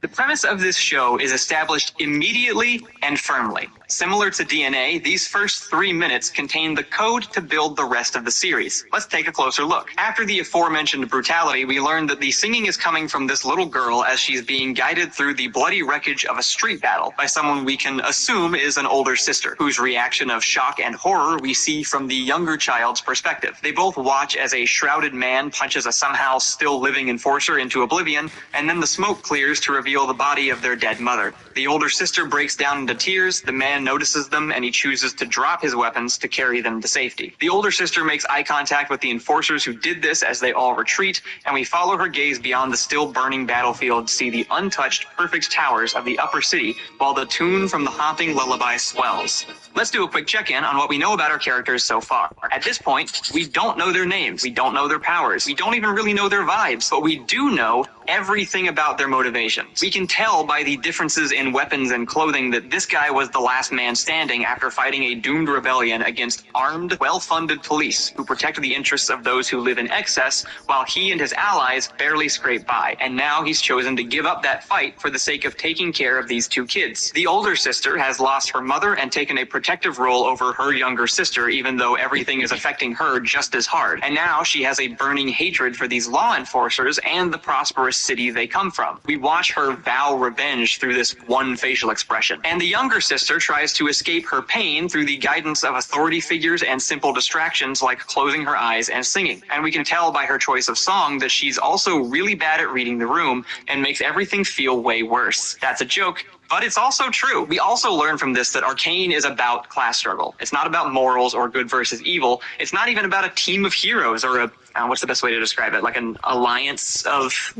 The premise of this show is established immediately and firmly. Similar to DNA, these first 3 minutes contain the code to build the rest of the series. Let's take a closer look. After the aforementioned brutality, we learn that the singing is coming from this little girl as she's being guided through the bloody wreckage of a street battle by someone we can assume is an older sister, whose reaction of shock and horror we see from the younger child's perspective. They both watch as a shrouded man punches a somehow still living enforcer into oblivion, and then the smoke clears to reveal the body of their dead mother. The older sister breaks down into tears, the man notices them, and he chooses to drop his weapons to carry them to safety. The older sister makes eye contact with the enforcers who did this as they all retreat, and we follow her gaze beyond the still burning battlefield to see the untouched, perfect towers of the upper city, while the tune from the haunting lullaby swells. Let's do a quick check-in on what we know about our characters so far. At this point, we don't know their names, we don't know their powers, we don't even really know their vibes, but we do know everything about their motivations. We can tell by the differences in weapons and clothing that this guy was the last man standing after fighting a doomed rebellion against armed, well-funded police who protect the interests of those who live in excess, while he and his allies barely scrape by. And now he's chosen to give up that fight for the sake of taking care of these two kids. The older sister has lost her mother and taken a protective role over her younger sister, even though everything is affecting her just as hard. And now she has a burning hatred for these law enforcers and the prosperous city they come from. We watch her vow revenge through this one facial expression. And the younger sister tries to escape her pain through the guidance of authority figures and simple distractions like closing her eyes and singing. And we can tell by her choice of song that she's also really bad at reading the room and makes everything feel way worse. That's a joke, but it's also true. We also learn from this that Arcane is about class struggle. It's not about morals or good versus evil. It's not even about a team of heroes or what's the best way to describe it? Like an alliance of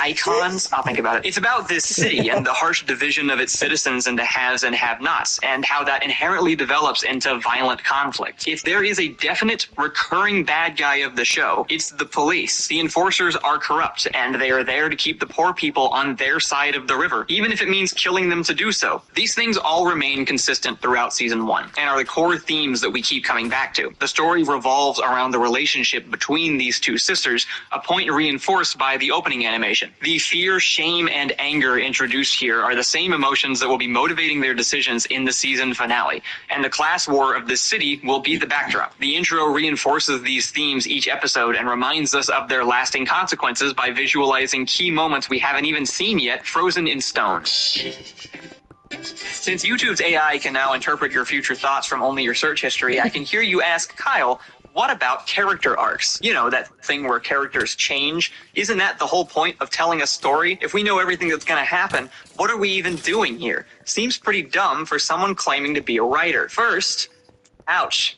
icons? I'll think about it. It's about this city and the harsh division of its citizens into haves and have-nots, and how that inherently develops into violent conflict. If there is a definite recurring bad guy of the show, it's the police. The enforcers are corrupt, and they are there to keep the poor people on their side of the river, even if it means killing them to do so. These things all remain consistent throughout season 1, and are the core themes that we keep coming back to. The story revolves around the relationship between these two sisters, a point reinforced by the opening animation. The fear, shame, and anger introduced here are the same emotions that will be motivating their decisions in the season finale, and the class war of this city will be the backdrop. The intro reinforces these themes each episode and reminds us of their lasting consequences by visualizing key moments we haven't even seen yet, frozen in stone. Since YouTube's AI can now interpret your future thoughts from only your search history, I can hear you ask, Kyle, what about character arcs? You know, that thing where characters change. Isn't that the whole point of telling a story? If we know everything that's going to happen, what are we even doing here? Seems pretty dumb for someone claiming to be a writer. First, ouch.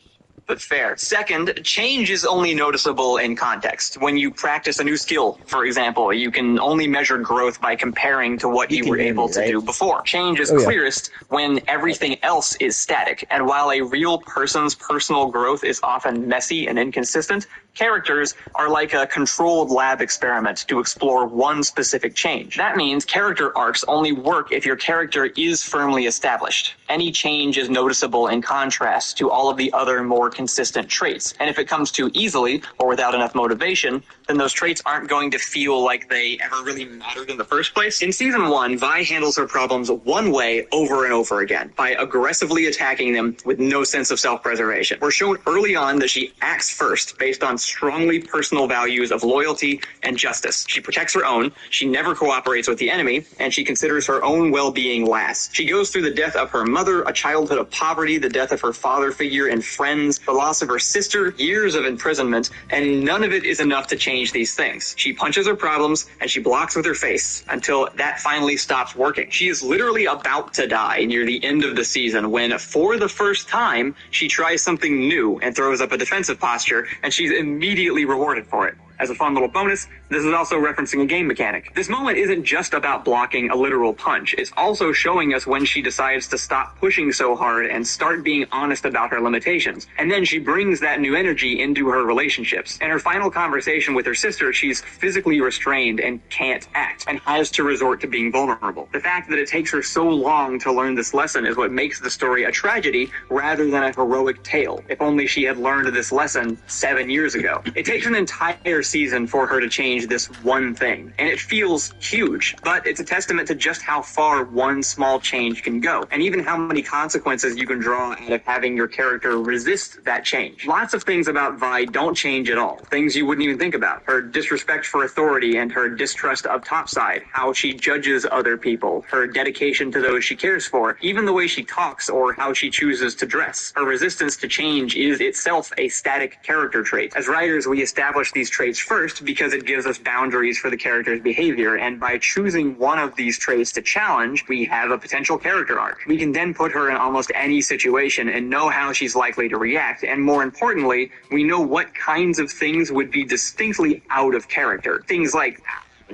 But fair. Second, change is only noticeable in context. When you practice a new skill, for example, you can only measure growth by comparing to what you were able to do before. Change is clearest when everything else is static. And while a real person's personal growth is often messy and inconsistent, characters are like a controlled lab experiment to explore one specific change. That means character arcs only work if your character is firmly established. Any change is noticeable in contrast to all of the other more consistent traits. And if it comes too easily or without enough motivation, then those traits aren't going to feel like they ever really mattered in the first place. In Season 1, Vi handles her problems one way over and over again, by aggressively attacking them with no sense of self-preservation. We're shown early on that she acts first based on strongly personal values of loyalty and justice. She protects her own, she never cooperates with the enemy, and she considers her own well-being last. She goes through the death of her mother, a childhood of poverty, the death of her father figure and friends, the loss of her sister, years of imprisonment, and none of it is enough to change these things. She punches her problems and she blocks with her face until that finally stops working. She is literally about to die near the end of the season when, for the first time, she tries something new and throws up a defensive posture, and she's immediately rewarded for it. As a fun little bonus, this is also referencing a game mechanic. This moment isn't just about blocking a literal punch, it's also showing us when she decides to stop pushing so hard and start being honest about her limitations. And then she brings that new energy into her relationships. In her final conversation with her sister, she's physically restrained and can't act, and has to resort to being vulnerable. The fact that it takes her so long to learn this lesson is what makes the story a tragedy rather than a heroic tale. If only she had learned this lesson 7 years ago. It takes an entire season for her to change this one thing, and it feels huge, but it's a testament to just how far one small change can go, and even how many consequences you can draw out of having your character resist that change. Lots of things about Vi don't change at all, things you wouldn't even think about. Her disrespect for authority and her distrust of topside, how she judges other people, her dedication to those she cares for, even the way she talks or how she chooses to dress. Her resistance to change is itself a static character trait. As writers, we establish these traits first because it gives us boundaries for the character's behavior, and by choosing one of these traits to challenge, we have a potential character arc. We can then put her in almost any situation and know how she's likely to react, and more importantly, we know what kinds of things would be distinctly out of character. Things like,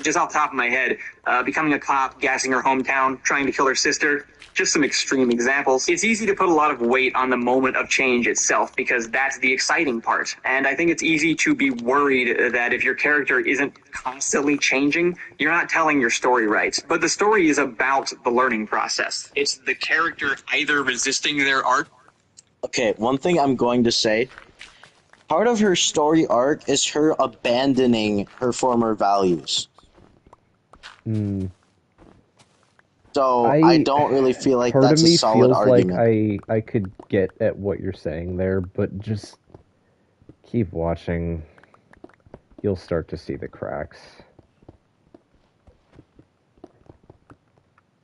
just off the top of my head, becoming a cop, gassing her hometown, trying to kill her sister. Just some extreme examples. It's easy to put a lot of weight on the moment of change itself because that's the exciting part. And I think it's easy to be worried that if your character isn't constantly changing, you're not telling your story right. But the story is about the learning process. It's the character either resisting their arc. Okay, one thing I'm going to say. Part of her story arc is her abandoning her former values. So I don't really feel like that's a solid argument. Part of me feels like I could get at what you're saying there, but just keep watching. You'll start to see the cracks.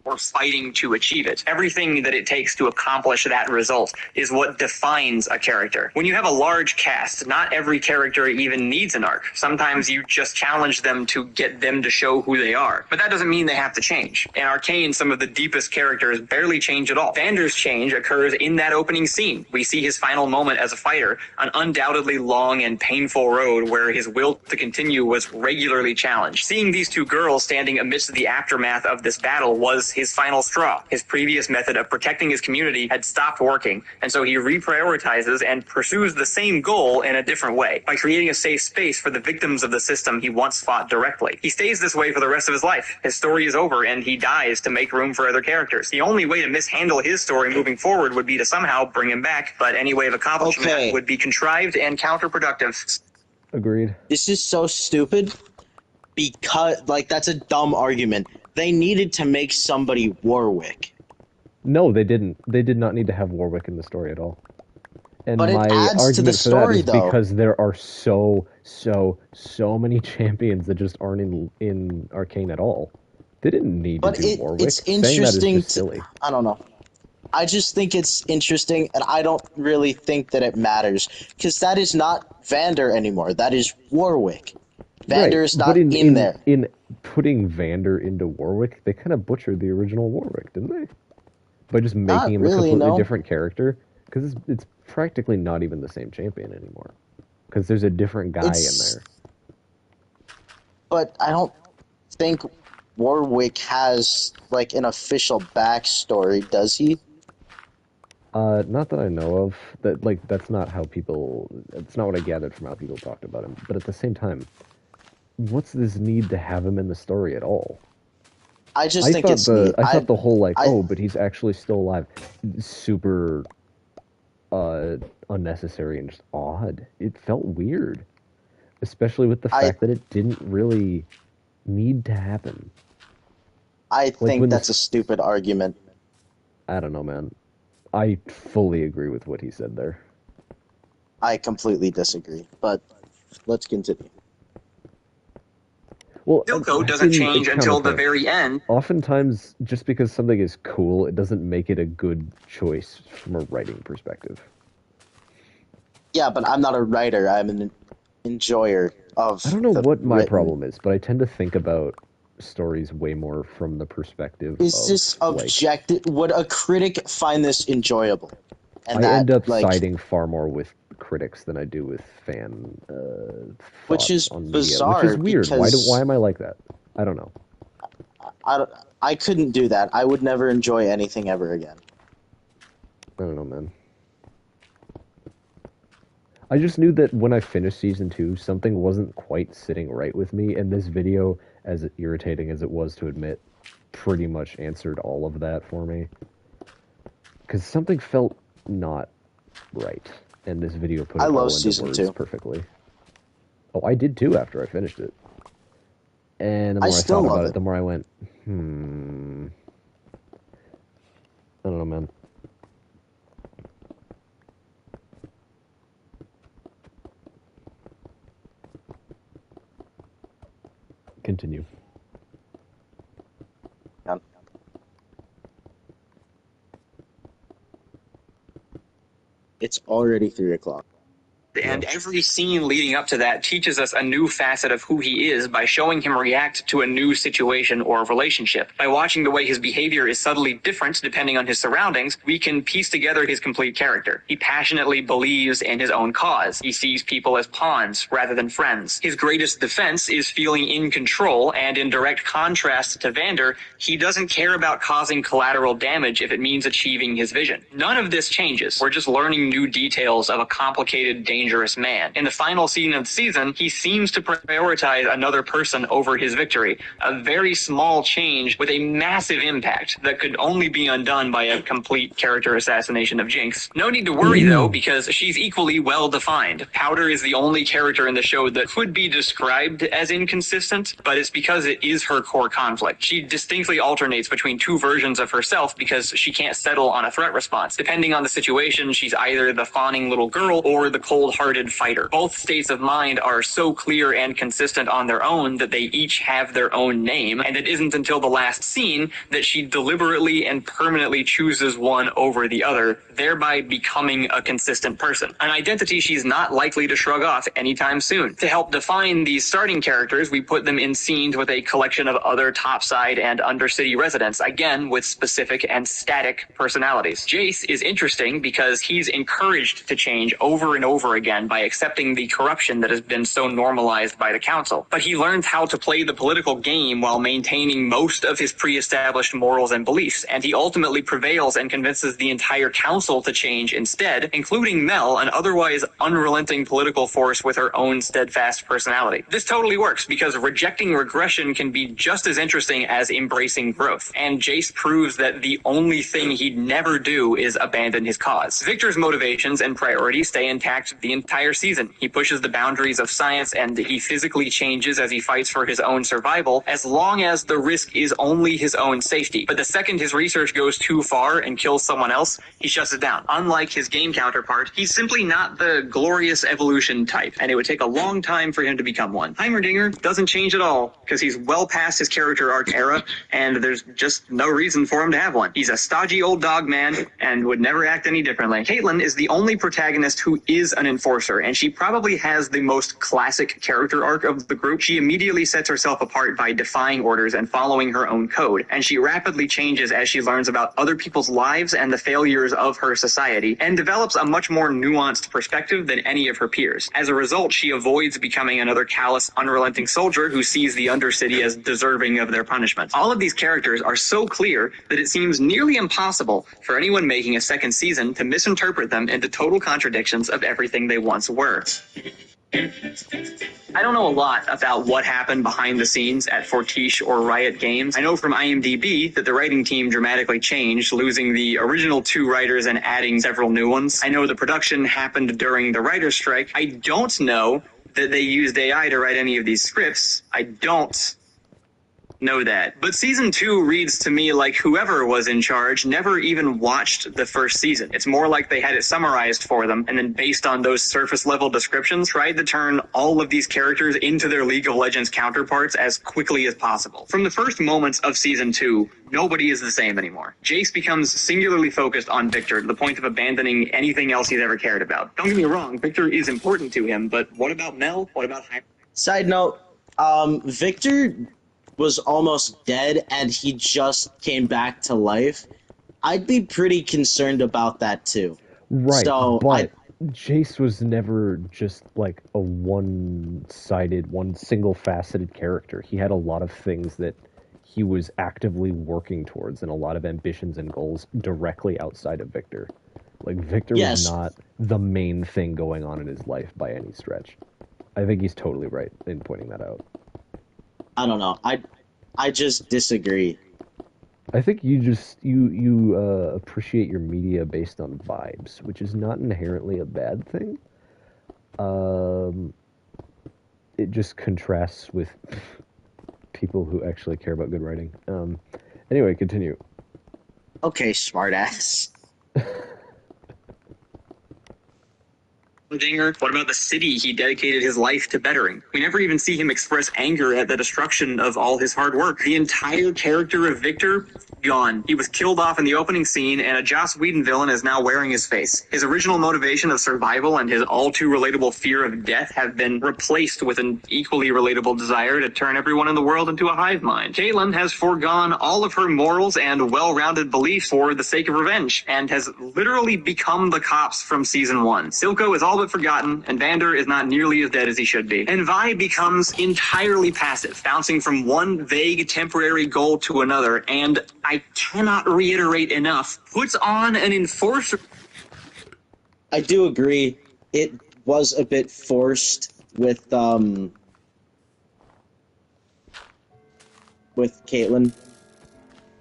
Or fighting to achieve it. Everything that it takes to accomplish that result is what defines a character. When you have a large cast, not every character even needs an arc. Sometimes you just challenge them to get them to show who they are. But that doesn't mean they have to change. In Arcane, some of the deepest characters barely change at all. Vander's change occurs in that opening scene. We see his final moment as a fighter, an undoubtedly long and painful road where his will to continue was regularly challenged. Seeing these two girls standing amidst the aftermath of this battle was his final straw. His previous method of protecting his community had stopped working, and so he reprioritizes and pursues the same goal in a different way, by creating a safe space for the victims of the system he once fought directly. He stays this way for the rest of his life. His story is over, and he dies to make room for other characters. The only way to mishandle his story moving forward would be to somehow bring him back, but any way of accomplishing that would be contrived and counterproductive. Agreed. This is so stupid because, like, that's a dumb argument. They needed to make somebody Warwick. No, they didn't. They did not need to have Warwick in the story at all. And but my it adds argument to the story, for that is though. because there are so many champions that just aren't in Arcane at all. They didn't need to do Warwick. It's interesting. Silly. I don't know. I just think it's interesting, and I don't really think that it matters, because that is not Vander anymore. That is Warwick. Vander is not but in there. In putting Vander into Warwick, they kind of butchered the original Warwick, didn't they? By just making him really, a completely no. different character, because it's practically not even the same champion anymore. Because there's a different guy in there. But I don't think Warwick has, like, an official backstory, does he? Not that I know of. That's not how people. It's not what I gathered from how people talked about him. But at the same time, what's this need to have him in the story at all? I think it's neat. I thought the whole but he's actually still alive, super unnecessary and just odd. It felt weird, especially with the fact that it didn't really need to happen. I think that's a stupid argument. I don't know, man. I fully agree with what he said there. I completely disagree, but let's continue. Well, Silco doesn't change until the very end. Oftentimes, just because something is cool, it doesn't make it a good choice from a writing perspective. Yeah, but I'm not a writer. I'm an enjoyer of. I don't know what my problem is, but I tend to think about stories way more from the perspective is of, this objective? Would a critic find this enjoyable? And I end up siding far more with critics than I do with fan which is on media, bizarre, which is weird. Why am I like that? I don't know. I couldn't do that. I would never enjoy anything ever again. I don't know, man. I just knew that when I finished Season 2, something wasn't quite sitting right with me, and this video, as irritating as it was to admit, pretty much answered all of that for me. Because something felt not right, and this video put it all into Season words 2 perfectly. Oh, I did too after I finished it. And the more I still thought love about it. the more I went, I don't know, man. Continue. Yeah. It's already 3 o'clock. And every scene leading up to that teaches us a new facet of who he is by showing him react to a new situation or relationship. By watching the way his behavior is subtly different depending on his surroundings, we can piece together his complete character. He passionately believes in his own cause. He sees people as pawns rather than friends. His greatest defense is feeling in control, and in direct contrast to Vander, he doesn't care about causing collateral damage if it means achieving his vision. None of this changes. We're just learning new details of a complicated, dangerous man. In the final scene of the season, he seems to prioritize another person over his victory. A very small change with a massive impact that could only be undone by a complete character assassination of Jinx. No need to worry though, because she's equally well defined. Powder is the only character in the show that could be described as inconsistent, but it's because it is her core conflict. She distinctly alternates between two versions of herself because she can't settle on a threat response. Depending on the situation, she's either the fawning little girl or the cold-hearted fighter. Both states of mind are so clear and consistent on their own that they each have their own name, and it isn't until the last scene that she deliberately and permanently chooses one over the other, thereby becoming a consistent person. An identity she's not likely to shrug off anytime soon. To help define these starting characters, we put them in scenes with a collection of other topside and undercity residents, again with specific and static personalities. Jace is interesting because he's encouraged to change over and over again by accepting the corruption that has been so normalized by the council. But he learns how to play the political game while maintaining most of his pre-established morals and beliefs, and he ultimately prevails and convinces the entire council to change instead, including Mel, an otherwise unrelenting political force with her own steadfast personality. This totally works because rejecting regression can be just as interesting as embracing growth, and Jace proves that the only thing he'd never do is abandon his cause. Victor's motivations and priorities stay intact the the entire season. He pushes the boundaries of science and he physically changes as he fights for his own survival, as long as the risk is only his own safety. But the second his research goes too far and kills someone else, he shuts it down. Unlike his game counterpart, he's simply not the glorious evolution type, and it would take a long time for him to become one. Heimerdinger doesn't change at all, because he's well past his character arc era, and there's just no reason for him to have one. He's a stodgy old dog man, and would never act any differently. Caitlin is the only protagonist who is an enforcer, and she probably has the most classic character arc of the group. She immediately sets herself apart by defying orders and following her own code, and she rapidly changes as she learns about other people's lives and the failures of her society, and develops a much more nuanced perspective than any of her peers. As a result, she avoids becoming another callous, unrelenting soldier who sees the Undercity as deserving of their punishment. All of these characters are so clear that it seems nearly impossible for anyone making a second season to misinterpret them into total contradictions of everything they once were. I don't know a lot about what happened behind the scenes at Fortiche or Riot Games. I know from IMDb that the writing team dramatically changed, losing the original 2 writers and adding several new ones. I know the production happened during the writer's strike. I don't know that they used AI to write any of these scripts. I don't know that. But season 2 reads to me like whoever was in charge never even watched the first season. It's more like they had it summarized for them, and then based on those surface level descriptions, tried to turn all of these characters into their League of Legends counterparts as quickly as possible. From the first moments of season 2, nobody is the same anymore. Jace becomes singularly focused on Victor to the point of abandoning anything else he's ever cared about. Don't get me wrong, Victor is important to him, but what about Mel? What about Hyper? Side note, Victor was almost dead and he just came back to life. I'd be pretty concerned about that too. Right, So but Jace was never just like a one-sided, one single-faceted character. He had a lot of things that he was actively working towards and a lot of ambitions and goals directly outside of Victor. Like, Victor was not the main thing going on in his life by any stretch. I think he's totally right in pointing that out. I don't know. I just disagree. I think you appreciate your media based on vibes, which is not inherently a bad thing. It just contrasts with people who actually care about good writing. Anyway, continue. Okay, smartass. Dinger. What about the city he dedicated his life to bettering? We never even see him express anger at the destruction of all his hard work. The entire character of Victor, gone. He was killed off in the opening scene, and a Joss Whedon villain is now wearing his face. His original motivation of survival and his all-too-relatable fear of death have been replaced with an equally relatable desire to turn everyone in the world into a hive mind. Caitlin has foregone all of her morals and well-rounded beliefs for the sake of revenge, and has literally become the cops from season 1. Silco is all but forgotten, and Vander is not nearly as dead as he should be. And Vi becomes entirely passive, bouncing from one vague temporary goal to another, and I cannot reiterate enough, puts on an enforcer. I do agree. It was a bit forced with Caitlyn.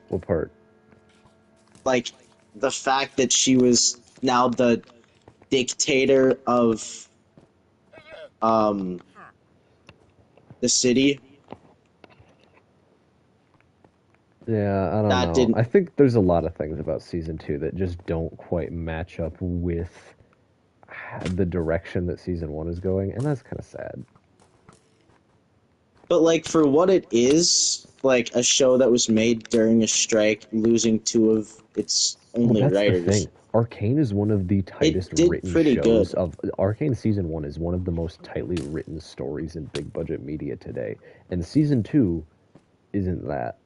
What part? Like, the fact that she was now the dictator of the city. Yeah, I don't know. I think there's a lot of things about season 2 that just don't quite match up with the direction that season 1 is going, and that's kind of sad. But, like, for what it is, like, a show that was made during a strike, losing 2 of its only writers. The thing. Arcane is one of the tightest written shows of Arcane season 1 is one of the most tightly written stories in big budget media today. And season 2 isn't that.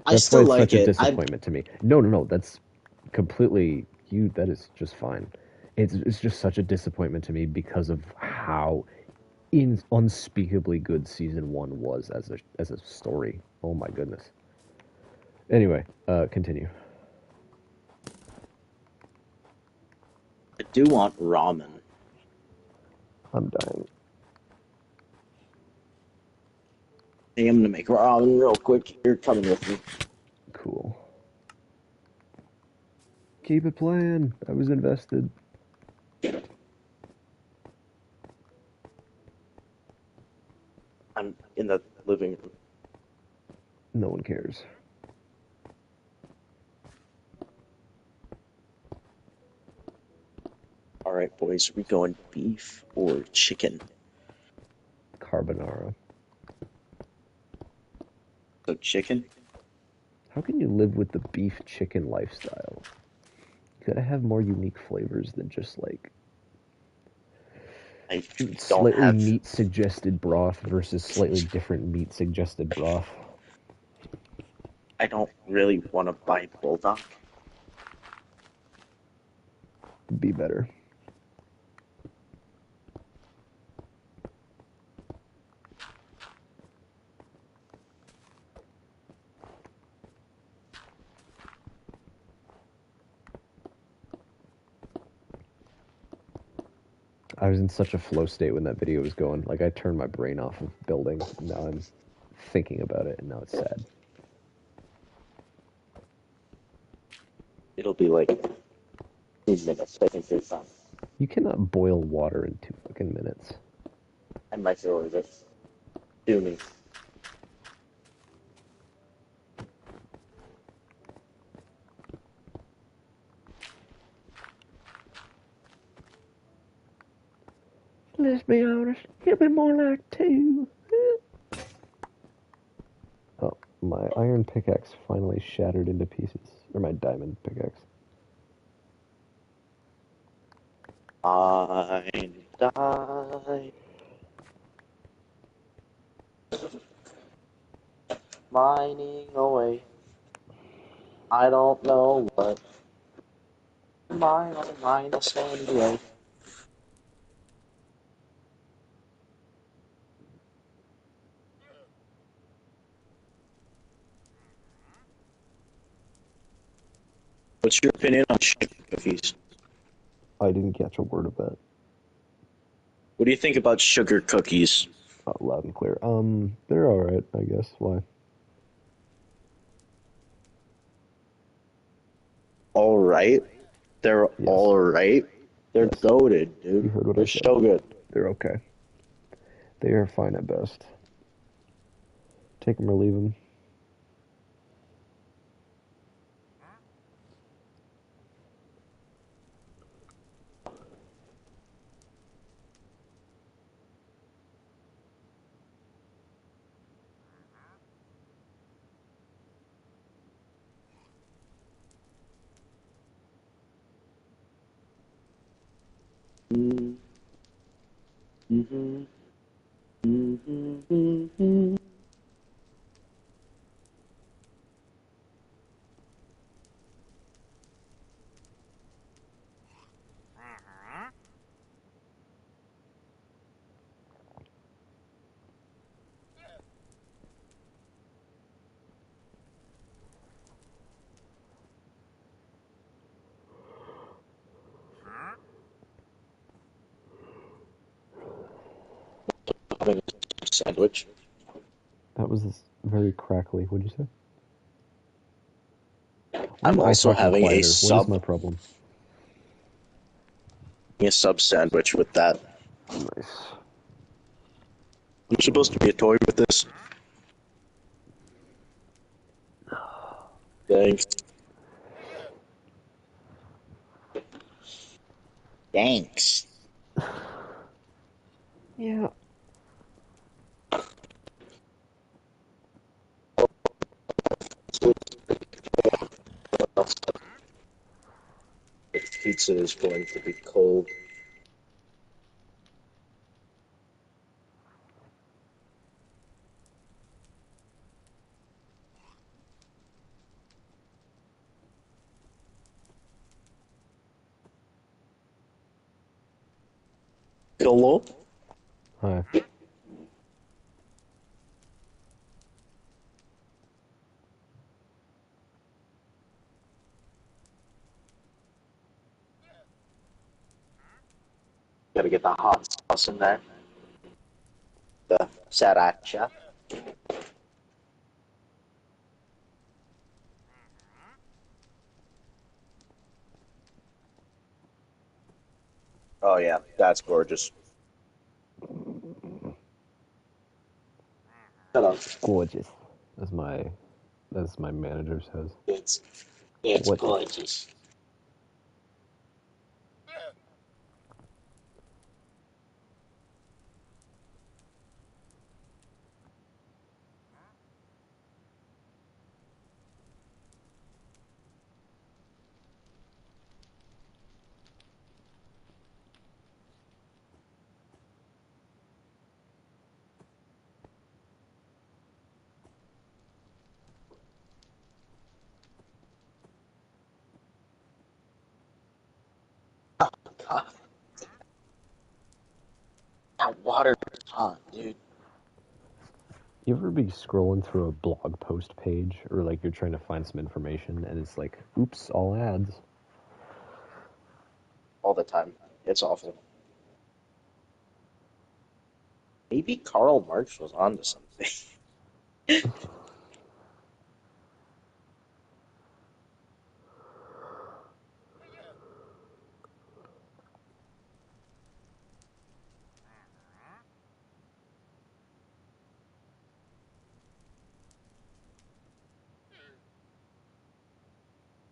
I still like it. That's such a disappointment to me. No, that's completely that is just fine. It's just such a disappointment to me because of how unspeakably good season 1 was as a story. Oh my goodness. Anyway, continue. I do want ramen. I'm dying. Hey, I'm gonna make ramen real quick. You're coming with me. Cool. Keep it playing. I was invested. I'm in the living room. No one cares. All right, boys, we going beef or chicken? Carbonara. So chicken? How can you live with the beef chicken lifestyle? You gotta have more unique flavors than just like I don't slightly have. meat suggested broth versus slightly different meat suggested broth. I don't really want to buy bulldog. Be better. I was in such a flow state when that video was going. Like, I turned my brain off of building. Now I'm thinking about it, and now it's sad. It'll be like 2 minutes. I think it's done. You cannot boil water in 2 fucking minutes. I microwave it. Do me. Let's be honest, it'll be more like 2. Oh, my iron pickaxe finally shattered into pieces. Or my diamond pickaxe. I die. Mining away. I don't know what. Mine a sandy way. What's your opinion on sugar cookies? I didn't catch a word of that. What do you think about sugar cookies? Loud and clear. They're alright, I guess. Why? All right. They're Yes. all right. They're Yes. goated, dude. You heard what I They're said. so good. They're okay. They are fine at best. Take them or leave them. Mm. Mm-hmm. Mm-hmm. Mm-hmm. Having a sandwich. That was very crackly. What'd you say? Why I'm am I also talking having quieter? What is my problem? a sub sandwich with that. Nice. I'm supposed to be a toy with this. Thanks. Thanks. Yeah. The pizza is going to be cold. Hello? Hi. Gotta get the hot sauce in there. The sriracha. Oh yeah, that's gorgeous. Shut up. Gorgeous. As my manager says. It's What? gorgeous. God. That water is hot, dude. You ever be scrolling through a blog post page, or like you're trying to find some information, and it's like, oops, all ads. All the time. It's awful. Maybe Karl Marx was onto something.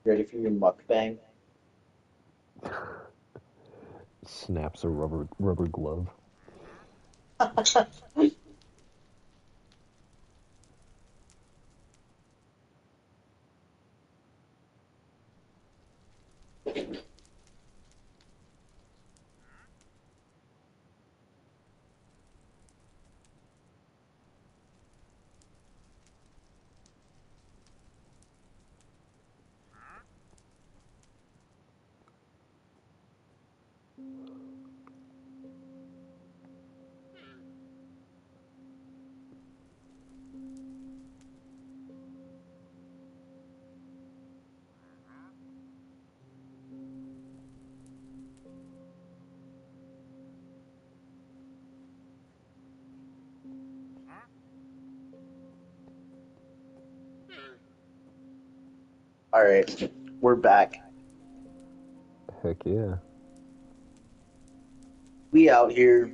Ready for your mukbang? Snaps a rubber glove. Alright, we're back. Heck yeah. We out here.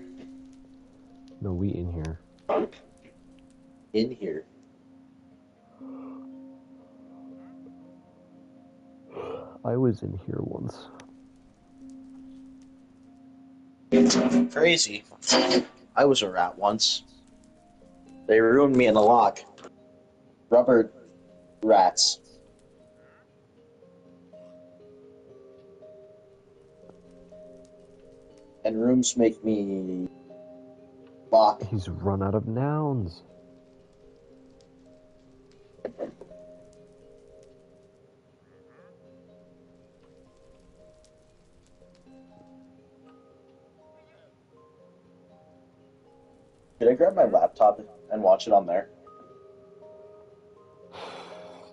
No, we in here. In here. I was in here once. Crazy. I was a rat once. They ruined me in a lock. Rubber rats. And rooms make me lock. He's run out of nouns. Did I grab my laptop and watch it on there?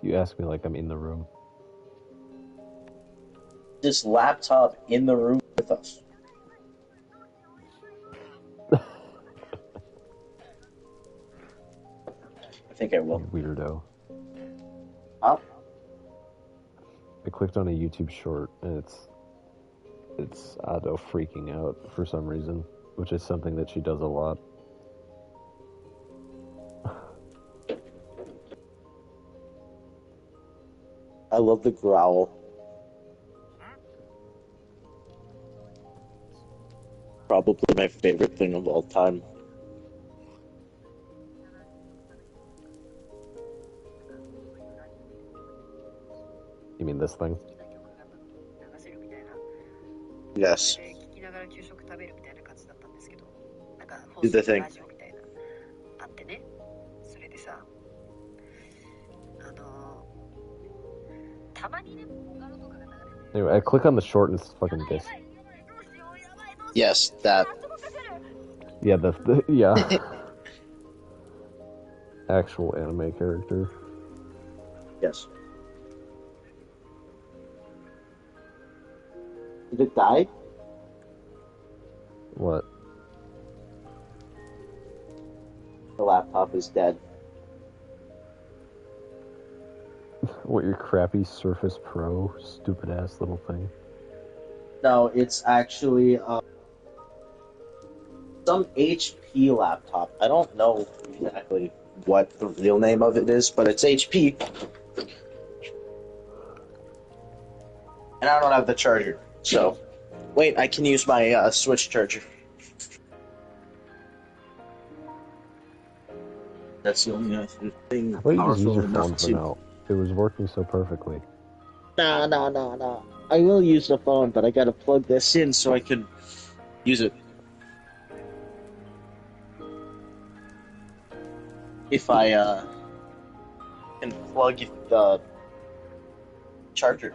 You ask me like I'm in the room. This laptop in the room with us. I think I will. You weirdo. Huh? I clicked on a YouTube short and it's Ado freaking out for some reason, which is something that she does a lot. I love the growl. Probably my favorite thing of all time. You mean this thing? Yes. Do the thing. Anyway, I click on the short and it's fucking this. Yes, that. Yeah, yeah. Actual anime character. Yes. Did it die? What? The laptop is dead. What, your crappy Surface Pro? Stupid ass little thing. No, it's actually some HP laptop. I don't know exactly what the real name of it is, but it's HP. And I don't have the charger, so... Wait, I can use my Switch charger. That's the only thing Why don't you just powerful use your enough phone for to... now? It was working so perfectly. No. I will use the phone, but I gotta plug this in so I can use it. If I can plug the charger.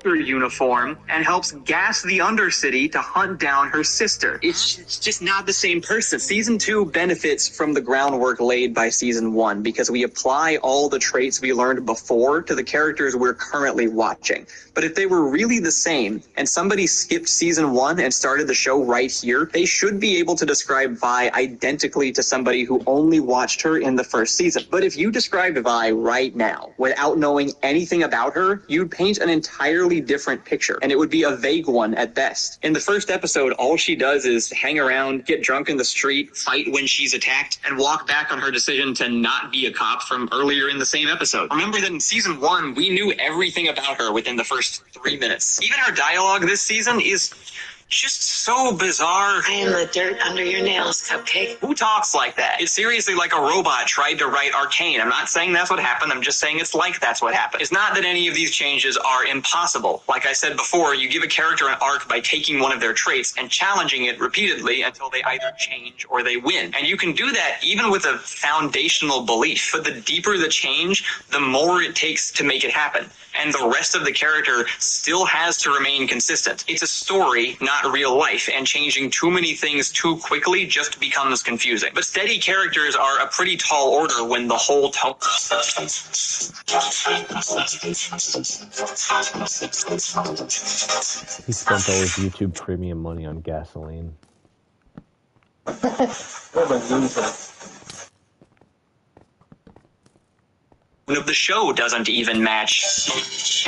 Her uniform and helps gas the Undercity to hunt down her sister. It's just not the same person. Season 2 benefits from the groundwork laid by Season 1 because we apply all the traits we learned before to the characters we're currently watching. But if they were really the same and somebody skipped Season 1 and started the show right here, they should be able to describe Vi identically to somebody who only watched her in the first season. But if you described Vi right now without knowing anything about her, you'd paint an entirely different picture, and it would be a vague one at best. In the first episode, all she does is hang around, get drunk in the street, fight when she's attacked, and walk back on her decision to not be a cop from earlier in the same episode. Remember that in Season 1, we knew everything about her within the first 3 minutes. Even her dialogue this season is just so bizarre. I am the dirt under your nails, Cupcake. Who talks like that? It's seriously like a robot tried to write Arcane. I'm not saying that's what happened. I'm just saying it's like that's what happened. It's not that any of these changes are impossible. Like I said before, you give a character an arc by taking one of their traits and challenging it repeatedly until they either change or they win. And you can do that even with a foundational belief. But the deeper the change, the more it takes to make it happen. And the rest of the character still has to remain consistent. It's a story, not real life, and changing too many things too quickly just becomes confusing. But steady characters are a pretty tall order when the whole tone... He spent all his YouTube premium money on gasoline. of the show doesn't even match.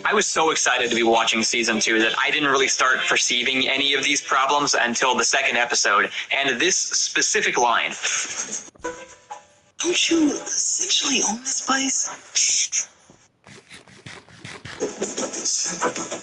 I was so excited to be watching season 2 that I didn't really start perceiving any of these problems until the second episode, and this specific line. Don't you essentially own this place?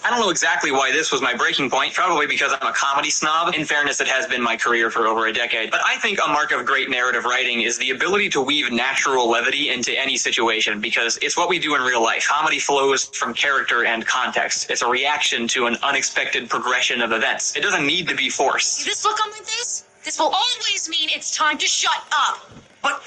I don't know exactly why this was my breaking point, probably because I'm a comedy snob. In fairness, it has been my career for over a decade. But I think a mark of great narrative writing is the ability to weave natural levity into any situation, because it's what we do in real life. Comedy flows from character and context. It's a reaction to an unexpected progression of events. It doesn't need to be forced. This look on my face? This will always mean it's time to shut up. But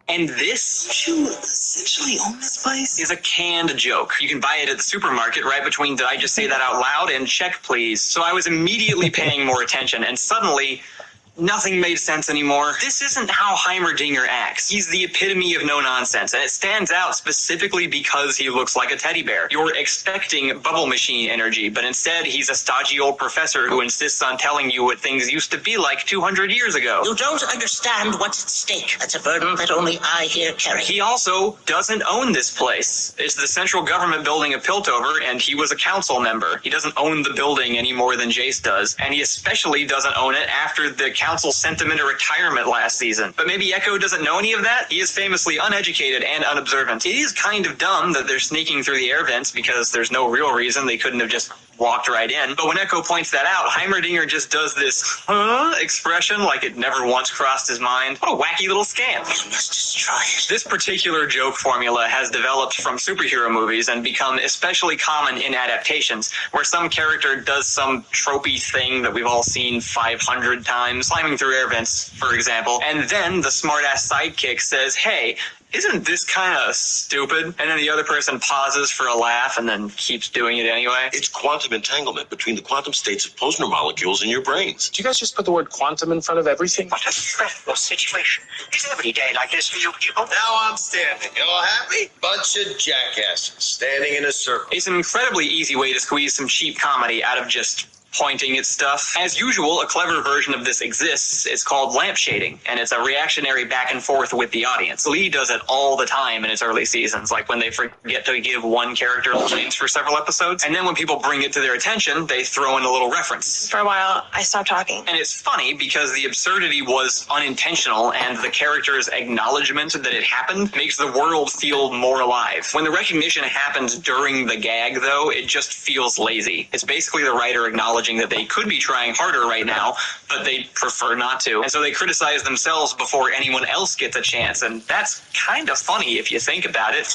And this Don't you essentially own this place? is a canned joke. You can buy it at the supermarket right between did I just say that out loud and check please. So I was immediately paying more attention, and suddenly nothing made sense anymore. This isn't how Heimerdinger acts. He's the epitome of no nonsense, and it stands out specifically because he looks like a teddy bear. You're expecting bubble machine energy, but instead he's a stodgy old professor who insists on telling you what things used to be like 200 years ago. You don't understand what's at stake. That's a burden that only I here carry. He also doesn't own this place. It's the central government building of Piltover, and he was a council member. He doesn't own the building any more than Jace does, and he especially doesn't own it after the council sent him into retirement last season. But maybe Echo doesn't know any of that? He is famously uneducated and unobservant. It is kind of dumb that they're sneaking through the air vents because there's no real reason they couldn't have just walked right in. But when Echo points that out, Heimerdinger just does this expression like it never once crossed his mind. What a wacky little scam. You must destroy it. This particular joke formula has developed from superhero movies and become especially common in adaptations, where some character does some tropey thing that we've all seen 500 times, climbing through air vents, for example, and then the smartass sidekick says, hey, isn't this kind of stupid? And then the other person pauses for a laugh and then keeps doing it anyway. It's quantum entanglement between the quantum states of Posner molecules in your brains. Do you guys just put the word quantum in front of everything? What a stressful situation. Is every day like this for you people? Now I'm standing. You all happy? Bunch of jackasses standing in a circle. It's an incredibly easy way to squeeze some cheap comedy out of just pointing at stuff. As usual, a clever version of this exists. It's called lamp shading, and it's a reactionary back and forth with the audience. Lee does it all the time in its early seasons, like when they forget to give one character lines for several episodes, and then when people bring it to their attention, they throw in a little reference. For a while, I stopped talking. And it's funny because the absurdity was unintentional, and the character's acknowledgement that it happened makes the world feel more alive. When the recognition happens during the gag, though, it just feels lazy. It's basically the writer acknowledging that they could be trying harder right now, but they prefer not to. And so they criticize themselves before anyone else gets a chance, and that's kind of funny if you think about it.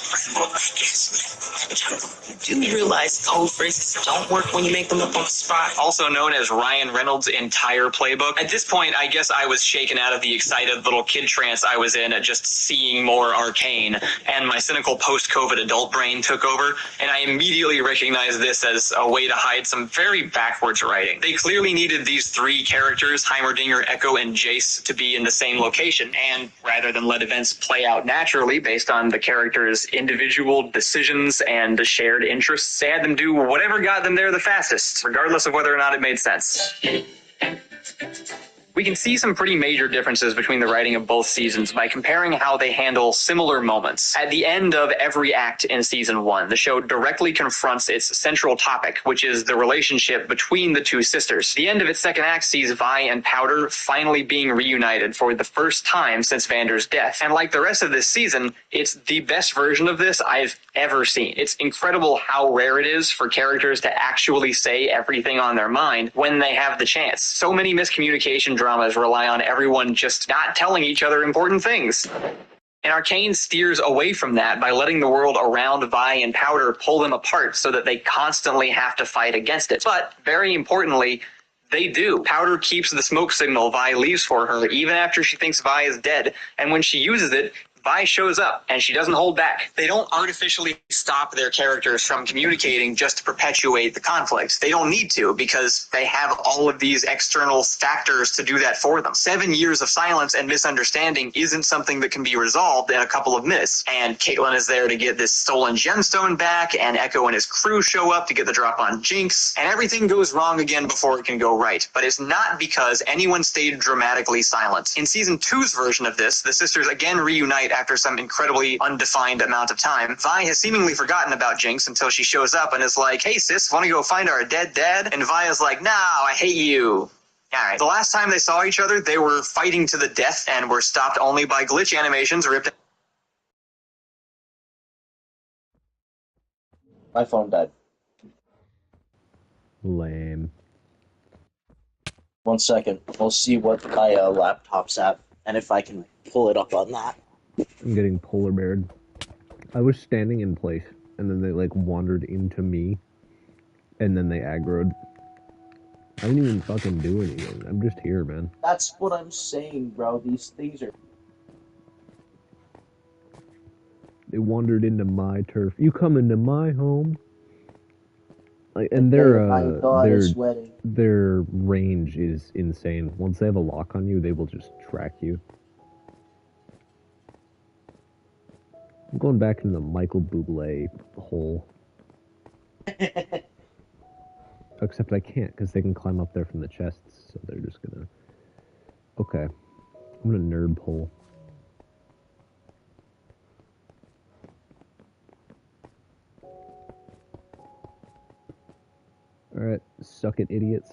Do you realize code phrases don't work when you make them up on the spot? Also known as Ryan Reynolds' entire playbook. At this point, I guess I was shaken out of the excited little kid trance I was in at just seeing more Arcane, and my cynical post-COVID adult brain took over, and I immediately recognized this as a way to hide some very backwards writing. They clearly needed these three characters, Heimerdinger, Echo, and Jace, to be in the same location, and rather than let events play out naturally based on the characters' individual decisions and the shared interests, they had them do whatever got them there the fastest, regardless of whether or not it made sense. We can see some pretty major differences between the writing of both seasons by comparing how they handle similar moments. At the end of every act in season 1, the show directly confronts its central topic, which is the relationship between the two sisters. The end of its second act sees Vi and Powder finally being reunited for the first time since Vander's death. And like the rest of this season, it's the best version of this I've ever seen. It's incredible how rare it is for characters to actually say everything on their mind when they have the chance. So many miscommunication dramas rely on everyone just not telling each other important things. And Arcane steers away from that by letting the world around Vi and Powder pull them apart so that they constantly have to fight against it. But, very importantly, they do. Powder keeps the smoke signal Vi leaves for her even after she thinks Vi is dead, and when she uses it, Vi shows up, and she doesn't hold back. They don't artificially stop their characters from communicating just to perpetuate the conflict. They don't need to, because they have all of these external factors to do that for them. 7 years of silence and misunderstanding isn't something that can be resolved in a couple of minutes. And Caitlyn is there to get this stolen gemstone back, and Echo and his crew show up to get the drop on Jinx, and everything goes wrong again before it can go right. But it's not because anyone stayed dramatically silent. In Season 2's version of this, the sisters again reunite after some incredibly undefined amount of time. Vi has seemingly forgotten about Jinx until she shows up and is like, "Hey sis, wanna go find our dead dad?" And Vi is like, "No, I hate you." Alright, the last time they saw each other, they were fighting to the death and were stopped only by glitch animations ripped. My phone died. Lame. 1 second. We'll see what my laptop's at, and if I can pull it up on that. I'm getting polar beared. I was standing in place, and then they, like, wandered into me, and then they aggroed. I didn't even fucking do anything. I'm just here, man. That's what I'm saying, bro. These things are... They wandered into my turf. You come into my home? Like, and my God is their sweating. their range is insane. Once they have a lock on you, they will just track you. I'm going back in the Michael Bublé hole. Except I can't, because they can climb up there from the chests, so they're just gonna... Okay. I'm gonna nerd pull. Alright, suck it, idiots.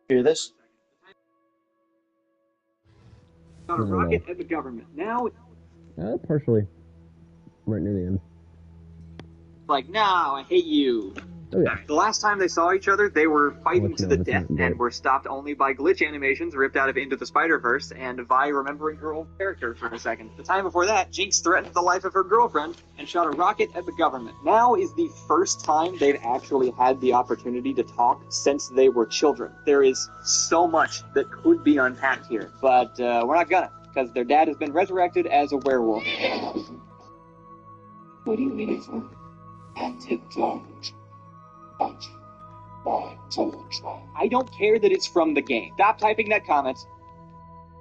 Hear this? Got a rocket at the government. Now, Partially. Right near the end. like, now I hate you. Oh yeah. The last time they saw each other, they were fighting Let to you the know this death isn't and good. were stopped only by glitch animations ripped out of Into the Spider-Verse and Vi remembering her old character for a second. The time before that, Jinx threatened the life of her girlfriend and shot a rocket at the government. Now is the first time they've actually had the opportunity to talk since they were children. There is so much that could be unpacked here, but we're not gonna, because their dad has been resurrected as a werewolf. What do you mean for? I don't care that it's from the game. Stop typing that comment.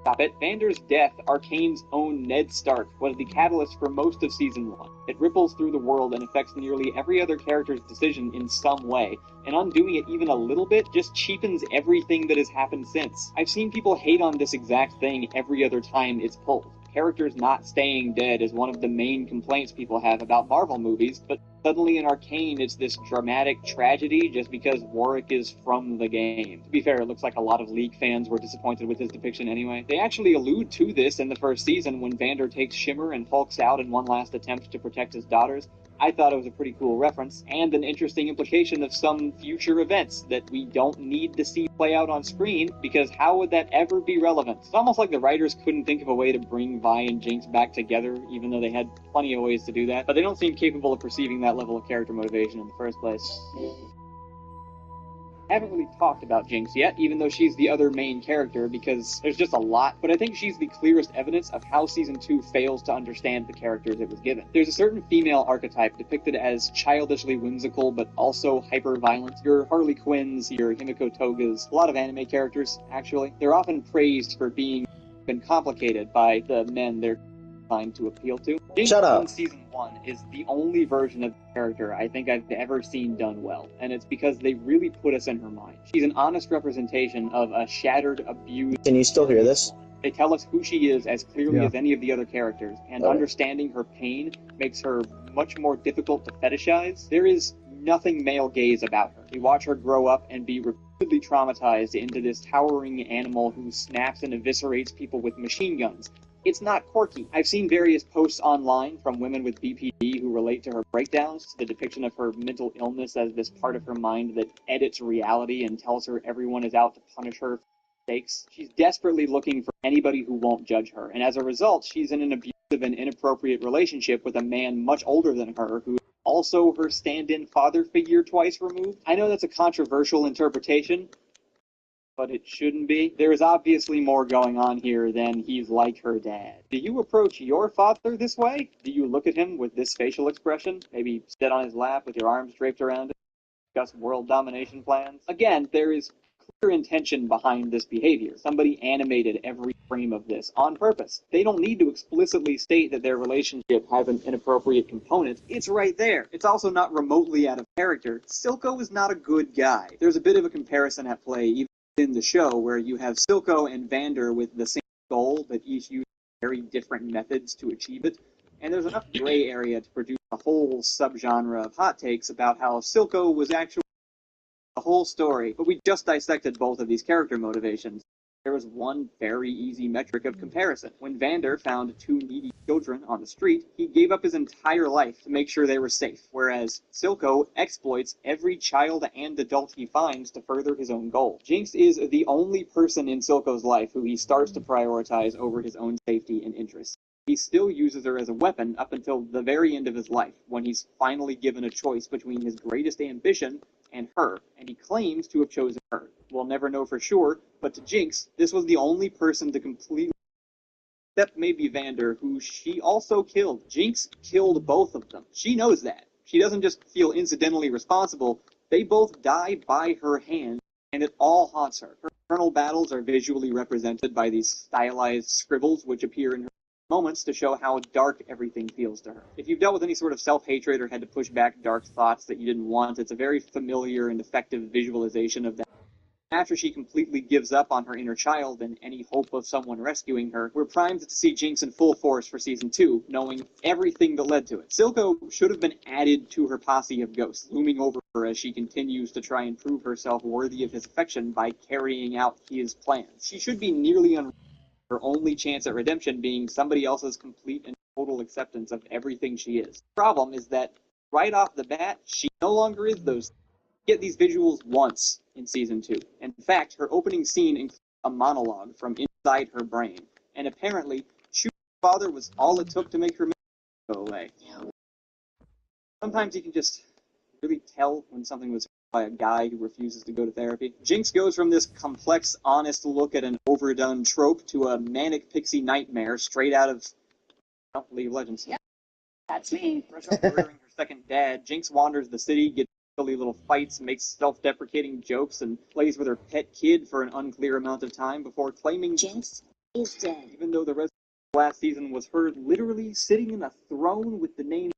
Stop it. Vander's death, Arcane's own Ned Stark, was the catalyst for most of Season 1. It ripples through the world and affects nearly every other character's decision in some way, and undoing it even a little bit just cheapens everything that has happened since. I've seen people hate on this exact thing every other time it's pulled. Characters not staying dead is one of the main complaints people have about Marvel movies, but suddenly in Arcane it's this dramatic tragedy just because Warwick is from the game. To be fair, it looks like a lot of League fans were disappointed with his depiction anyway. They actually allude to this in the first season when Vander takes Shimmer and hulks out in one last attempt to protect his daughters. I thought it was a pretty cool reference, and an interesting implication of some future events that we don't need to see play out on screen, because how would that ever be relevant? It's almost like the writers couldn't think of a way to bring Vi and Jinx back together, even though they had plenty of ways to do that, but they don't seem capable of perceiving that level of character motivation in the first place. Haven't really talked about Jinx yet, even though she's the other main character, because there's just a lot, but I think she's the clearest evidence of how Season 2 fails to understand the characters it was given. There's a certain female archetype depicted as childishly whimsical, but also hyper-violent. Your Harley Quinns, your Himiko Togas, a lot of anime characters, actually. They're often praised for being complicated by the men they're trying to appeal to. Jinx in Season 1 is the only version of the character I think I've ever seen done well, and it's because they really put us in her mind. She's an honest representation of a shattered, abused... Can you still hear this? They tell us who she is as clearly as any of the other characters, and understanding her pain makes her much more difficult to fetishize. There is nothing male gaze about her. We watch her grow up and be repeatedly traumatized into this towering animal who snaps and eviscerates people with machine guns. It's not quirky. I've seen various posts online from women with BPD who relate to her breakdowns, to the depiction of her mental illness as this part of her mind that edits reality and tells her everyone is out to punish her for mistakes. She's desperately looking for anybody who won't judge her, and as a result, she's in an abusive and inappropriate relationship with a man much older than her who is also her stand-in father figure twice removed. I know that's a controversial interpretation, but it shouldn't be. There is obviously more going on here than he's like her dad. Do you approach your father this way? Do you look at him with this facial expression? Maybe sit on his lap with your arms draped around him? Discuss world domination plans? Again, there is clear intention behind this behavior. Somebody animated every frame of this on purpose. They don't need to explicitly state that their relationship has an inappropriate component. It's right there. It's also not remotely out of character. Silco is not a good guy. There's a bit of a comparison at play, even in the show, where you have Silco and Vander with the same goal, but each use very different methods to achieve it. And there's enough gray area to produce a whole subgenre of hot takes about how Silco was actually the whole story, but we just dissected both of these character motivations. There was one very easy metric of comparison. When Vander found two needy children on the street, he gave up his entire life to make sure they were safe, whereas Silco exploits every child and adult he finds to further his own goal. Jinx is the only person in Silco's life who he starts to prioritize over his own safety and interests. He still uses her as a weapon up until the very end of his life, when he's finally given a choice between his greatest ambition and her, and he claims to have chosen her. We'll never know for sure, but to Jinx, this was the only person to completely, except maybe Vander, who she also killed. Jinx killed both of them. She knows that. She doesn't just feel incidentally responsible. They both die by her hand, and it all haunts her. Her internal battles are visually represented by these stylized scribbles, which appear in her moments to show how dark everything feels to her. If you've dealt with any sort of self-hatred or had to push back dark thoughts that you didn't want, it's a very familiar and effective visualization of that. After she completely gives up on her inner child and any hope of someone rescuing her, we're primed to see Jinx in full force for Season 2, knowing everything that led to it. Silco should have been added to her posse of ghosts, looming over her as she continues to try and prove herself worthy of his affection by carrying out his plans. She should be nearly her only chance at redemption being somebody else's complete and total acceptance of everything she is. The problem is that right off the bat, she no longer is those. Get these visuals once in Season 2. In fact, her opening scene includes a monologue from inside her brain, and apparently, shooting her father was all it took to make her go away. Sometimes you can just really tell when something was by a guy who refuses to go to therapy. Jinx goes from this complex, honest look at an overdone trope to a manic pixie nightmare straight out of League of Legends. Yep, that's me. Murdering her second dad, Jinx wanders the city, gets silly little fights, makes self-deprecating jokes, and plays with her pet kid for an unclear amount of time before claiming Jinx is dead. Even though the rest of last season was her literally sitting in a throne with the name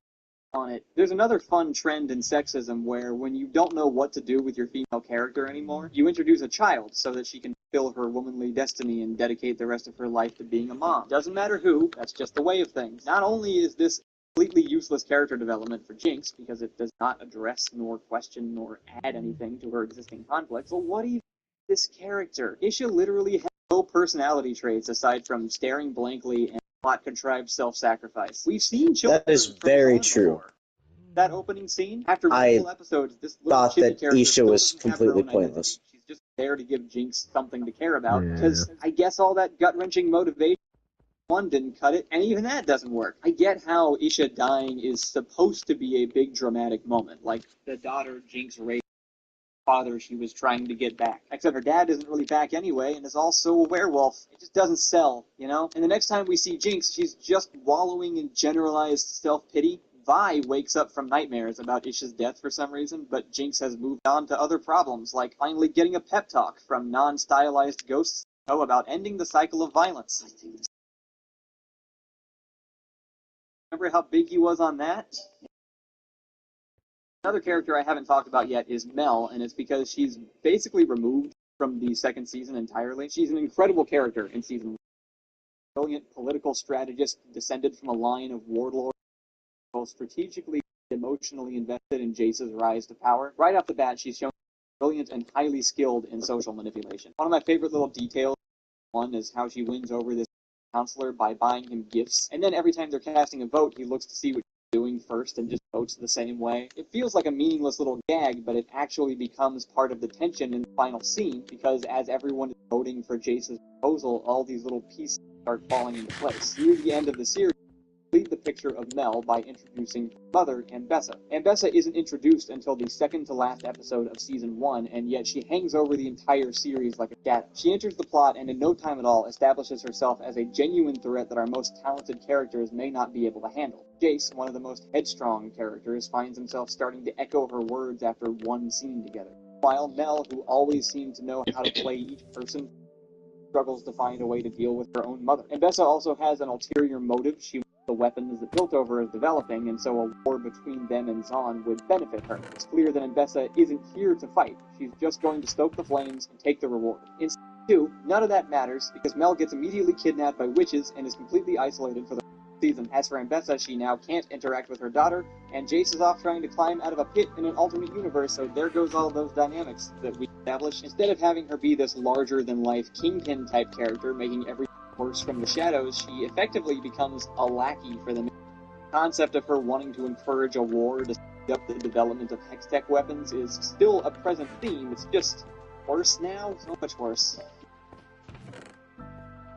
on it. There's another fun trend in sexism where when you don't know what to do with your female character anymore, you introduce a child so that she can fulfill her womanly destiny and dedicate the rest of her life to being a mom. Doesn't matter who, that's just the way of things. Not only is this completely useless character development for Jinx, because it does not address nor question nor add anything to her existing conflicts, but what even this character? Isha literally has no personality traits aside from staring blankly and plot-contrived self-sacrifice. We've seen children. That is very true. Before. That opening scene, after multiple episodes, this little thought chibi that character Isha still was doesn't have her completely own pointless. identity. She's just there to give Jinx something to care about, because I guess all that gut-wrenching motivation one didn't cut it, and even that doesn't work. I get how Isha dying is supposed to be a big dramatic moment, like the daughter Jinx raised father she was trying to get back. Except her dad isn't really back anyway, and is also a werewolf. It just doesn't sell, you know? And the next time we see Jinx, she's just wallowing in generalized self-pity. Vi wakes up from nightmares about Isha's death for some reason, but Jinx has moved on to other problems, like finally getting a pep talk from non-stylized ghosts about ending the cycle of violence. Remember how big he was on that? Another character I haven't talked about yet is Mel, and it's because she's basically removed from the second season entirely. She's an incredible character in season 1. Brilliant political strategist descended from a line of warlords, both strategically and emotionally invested in Jace's rise to power. Right off the bat, she's shown brilliant and highly skilled in social manipulation. One of my favorite little details is how she wins over this counselor by buying him gifts, and then every time they're casting a vote, he looks to see what she's doing first and just votes the same way. It feels like a meaningless little gag, but it actually becomes part of the tension in the final scene, because as everyone is voting for Jace's proposal, all these little pieces start falling into place. Near the end of the series, complete the picture of Mel by introducing her mother, Ambessa. Ambessa isn't introduced until the second to last episode of season 1, and yet she hangs over the entire series like a shadow. She enters the plot and in no time at all establishes herself as a genuine threat that our most talented characters may not be able to handle. Jace, one of the most headstrong characters, finds himself starting to echo her words after one scene together. While Mel, who always seemed to know how to play each person, struggles to find a way to deal with her own mother. Ambessa also has an ulterior motive. She the weapons that Piltover is developing, and so a war between them and Zahn would benefit her. It's clear that Ambessa isn't here to fight. She's just going to stoke the flames and take the reward. In season 2, none of that matters, because Mel gets immediately kidnapped by witches and is completely isolated for the season. As for Ambessa, she now can't interact with her daughter, and Jace is off trying to climb out of a pit in an alternate universe, so there goes all of those dynamics that we established. Instead of having her be this larger-than-life Kingpin-type character, making every worse from the shadows, she effectively becomes a lackey for them. The concept of her wanting to encourage a war to speed up the development of Hextech weapons is still a present theme. It's just worse now, so much worse.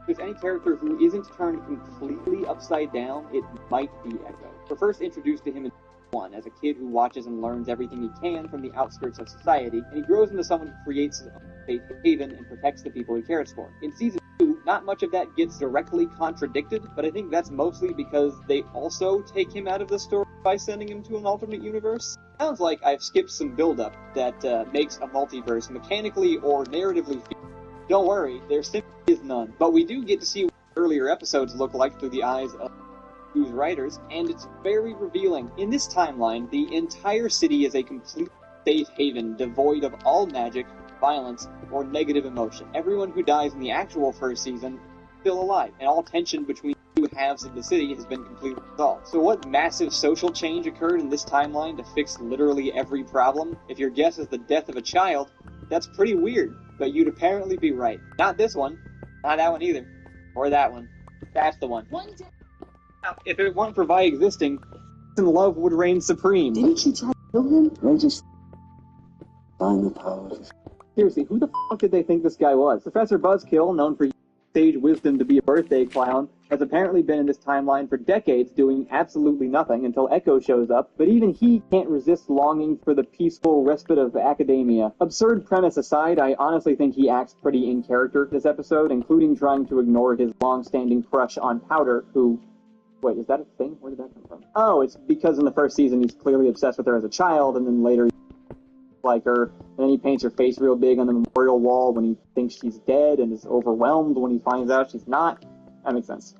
If there's any character who isn't turned completely upside down, it might be Echo. We're first introduced to him in 1 as a kid who watches and learns everything he can from the outskirts of society, and he grows into someone who creates his own safe haven and protects the people he cares for. In season 2, not much of that gets directly contradicted, but I think that's mostly because they also take him out of the story by sending him to an alternate universe. Sounds like I've skipped some build-up that makes a multiverse mechanically or narratively feasible. Don't worry, there simply is none. But we do get to see what earlier episodes look like through the eyes of whose writers, and it's very revealing. In this timeline, the entire city is a complete safe haven, devoid of all magic, violence, or negative emotion. Everyone who dies in the actual first season is still alive, and all tension between the two halves of the city has been completely resolved. So what massive social change occurred in this timeline to fix literally every problem? If your guess is the death of a child, that's pretty weird, but you'd apparently be right. Not this one, not that one either, or that one. That's the one. Now, if it weren't for Vi existing, love would reign supreme. Didn't you try to kill him? Or just find the power? Seriously, who the fuck did they think this guy was? Professor Buzzkill, known for sage wisdom to be a birthday clown, has apparently been in this timeline for decades doing absolutely nothing until Echo shows up, but even he can't resist longing for the peaceful respite of academia. Absurd premise aside, I honestly think he acts pretty in character this episode, including trying to ignore his long-standing crush on Powder, who... Wait, is that a thing? Where did that come from? Oh, it's because in the first season he's clearly obsessed with her as a child, and then later like her, and then he paints her face real big on the memorial wall when he thinks she's dead and is overwhelmed when he finds out she's not. That makes sense.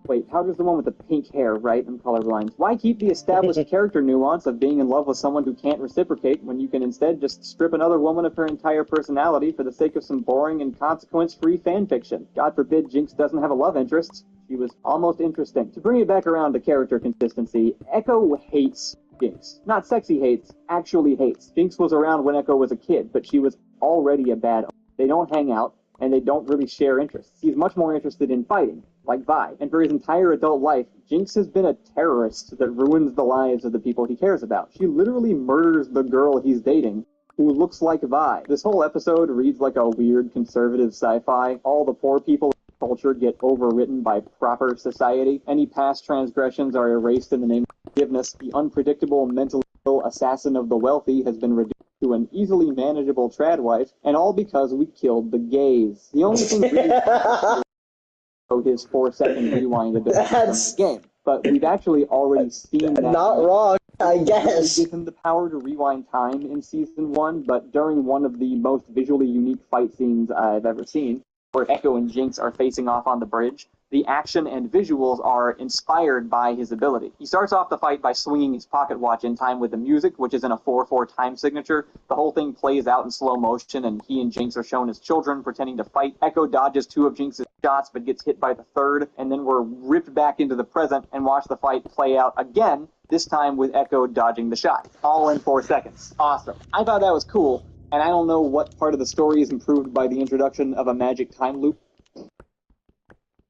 Wait, Powder's the one with the pink hair, right? I'm colorblind. Why keep the established character nuance of being in love with someone who can't reciprocate when you can instead just strip another woman of her entire personality for the sake of some boring and consequence-free fanfiction? God forbid Jinx doesn't have a love interest. She was almost interesting. To bring it back around to character consistency, Echo hates Jinx. Not sexy hates, actually hates. Jinx was around when Echo was a kid, but she was already a bad. They don't hang out, and they don't really share interests. He's much more interested in fighting, like Vi. And for his entire adult life, Jinx has been a terrorist that ruins the lives of the people he cares about. She literally murders the girl he's dating, who looks like Vi. This whole episode reads like a weird conservative sci-fi. All the poor people culture get overwritten by proper society. Any past transgressions are erased in the name of forgiveness. The unpredictable, mentally ill assassin of the wealthy has been reduced to an easily manageable trad wife, and all because we killed the gays. The only thing really his 4-second rewind of the game. But we've actually already seen that. Not wrong, I guess. Give him the power to rewind time in Season 1, but during one of the most visually unique fight scenes I've ever seen, where Echo and Jinx are facing off on the bridge, the action and visuals are inspired by his ability. He starts off the fight by swinging his pocket watch in time with the music, which is in a 4/4 time signature. The whole thing plays out in slow motion, and he and Jinx are shown as children pretending to fight. Echo dodges 2 of Jinx's shots, but gets hit by the 3rd, and then we're ripped back into the present and watch the fight play out again, this time with Echo dodging the shot. All in 4 seconds. Awesome. I thought that was cool. And I don't know what part of the story is improved by the introduction of a magic time loop.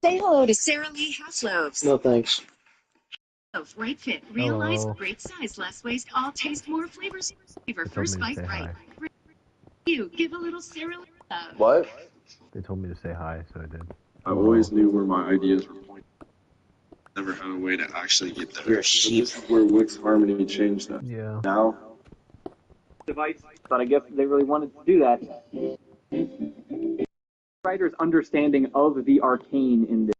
Say hello to Sarah Lee Half-Loaves. No thanks. Right fit. Realize Hello. great size, less waste, all taste, more flavors. Flavor first me to bite say right. hi. You give a little Sarah Lee love. What? They told me to say hi, so I did. I always knew where my ideas were pointing. Never had a way to actually get there. You're a sheep. This is where Wix Harmony changed that. Yeah. Now, Device, but I guess they really wanted to do that. Writer's understanding of the arcane in this,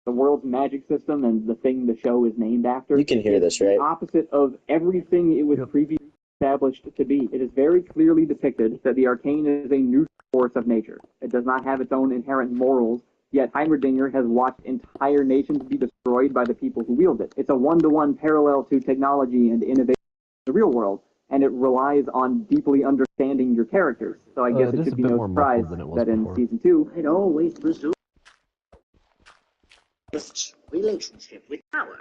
the world's magic system and the thing the show is named after. You can hear this, right? The opposite of everything it was previously established to be. It is very clearly depicted that the arcane is a neutral force of nature. It does not have its own inherent morals, yet Heimerdinger has watched entire nations be destroyed by the people who wield it. It's a one-to-one parallel to technology and innovation in the real world, and it relies on deeply understanding your characters. So I guess it should be no surprise that in Season 2, I'd always presume this relationship with power.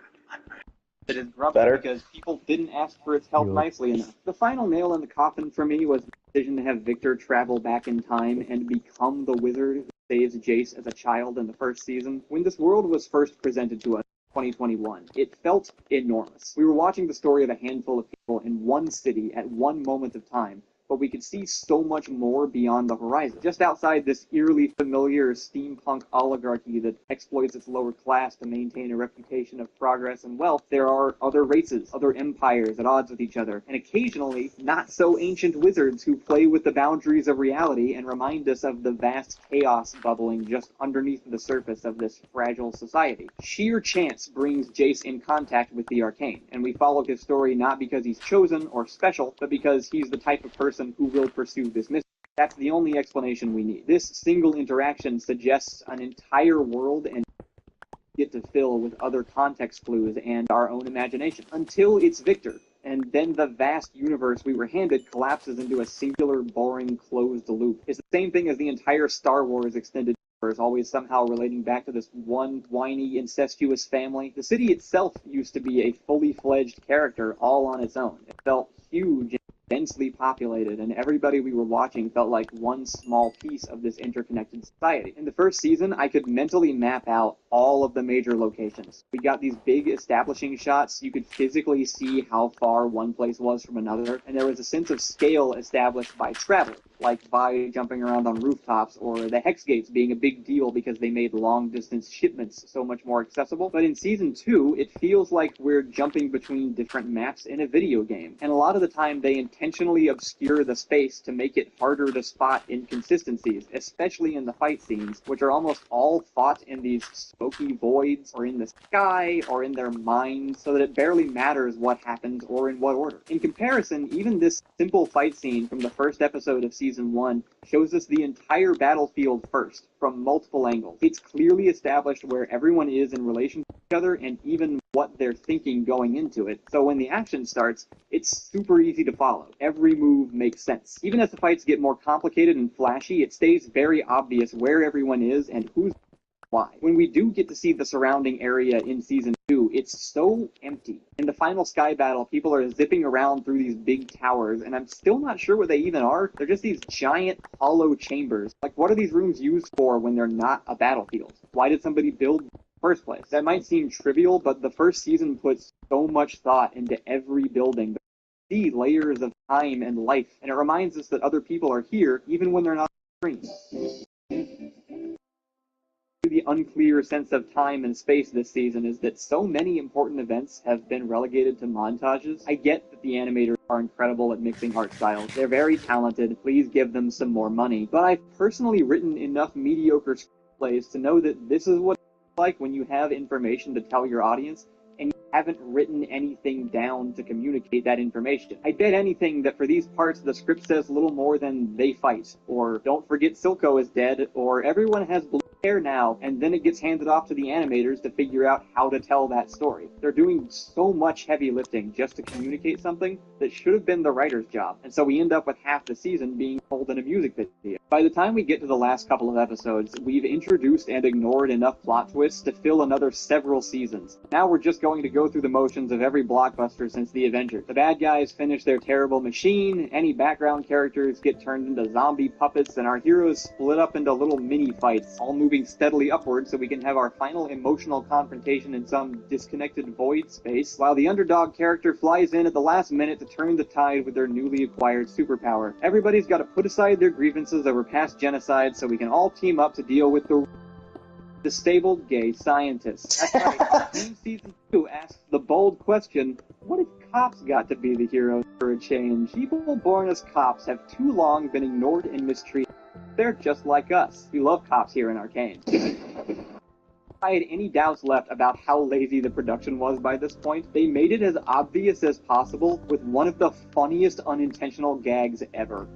it is corrupt Better? because people didn't ask for its help nicely enough. The final nail in the coffin for me was the decision to have Victor travel back in time and become the wizard who saves Jace as a child in the first season. When this world was first presented to us, 2021. It felt enormous. We were watching the story of a handful of people in one city at one moment of time, but we could see so much more beyond the horizon. Just outside this eerily familiar steampunk oligarchy that exploits its lower class to maintain a reputation of progress and wealth, there are other races, other empires at odds with each other, and occasionally not-so-ancient wizards who play with the boundaries of reality and remind us of the vast chaos bubbling just underneath the surface of this fragile society. Sheer chance brings Jace in contact with the arcane, and we follow his story not because he's chosen or special, but because he's the type of person who will pursue this mystery. That's the only explanation we need. This single interaction suggests an entire world and get to fill with other context clues and our own imagination. Until it's Victor, and then the vast universe we were handed collapses into a singular, boring, closed loop. It's the same thing as the entire Star Wars extended universe, always somehow relating back to this one whiny, incestuous family. The city itself used to be a fully fledged character all on its own. It felt huge and densely populated, and everybody we were watching felt like one small piece of this interconnected society. In the first season, I could mentally map out all of the major locations. We got these big establishing shots. You could physically see how far one place was from another, and there was a sense of scale established by travel, like by jumping around on rooftops, or the hex gates being a big deal because they made long-distance shipments so much more accessible. But in Season 2, it feels like we're jumping between different maps in a video game, and a lot of the time they intentionally obscure the space to make it harder to spot inconsistencies, especially in the fight scenes, which are almost all fought in these smoky voids, or in the sky, or in their minds, so that it barely matters what happens or in what order. In comparison, even this simple fight scene from the first episode of Season 1 shows us the entire battlefield first, from multiple angles. It's clearly established where everyone is in relation to each other, and even what they're thinking going into it, so when the action starts, it's super easy to follow. Every move makes sense. Even as the fights get more complicated and flashy, it stays very obvious where everyone is and who's why. When we do get to see the surrounding area in Season 2, it's so empty. In the final sky battle, people are zipping around through these big towers, and I'm still not sure what they even are. They're just these giant, hollow chambers. Like, what are these rooms used for when they're not a battlefield? Why did somebody build them in the first place? That might seem trivial, but the first season puts so much thought into every building. See layers of time and life, and it reminds us that other people are here, even when they're not on the screen. The unclear sense of time and space this season is that so many important events have been relegated to montages. I get that the animators are incredible at mixing art styles. They're very talented. Please give them some more money. But I've personally written enough mediocre screenplays to know that this is what it's like when you have information to tell your audience and you haven't written anything down to communicate that information. I bet anything that for these parts the script says little more than "they fight," or "don't forget Silco is dead," or "everyone has blue hair now," and then it gets handed off to the animators to figure out how to tell that story. They're doing so much heavy lifting just to communicate something that should have been the writer's job, and so we end up with half the season being told in a music video. By the time we get to the last couple of episodes, we've introduced and ignored enough plot twists to fill another several seasons. Now we're just going to go through the motions of every blockbuster since the Avengers. The bad guys finish their terrible machine, any background characters get turned into zombie puppets, and our heroes split up into little mini-fights, all moving steadily upward so we can have our final emotional confrontation in some disconnected void space, while the underdog character flies in at the last minute to turn the tide with their newly acquired superpower. Everybody's got to put aside their grievances over past genocide so we can all team up to deal with the disabled gay scientists. That's right. Season 2 asks the bold question, what if cops got to be the heroes for a change? People born as cops have too long been ignored and mistreated. They're just like us. We love cops here in Arcane. If I had any doubts left about how lazy the production was by this point, they made it as obvious as possible with one of the funniest unintentional gags ever.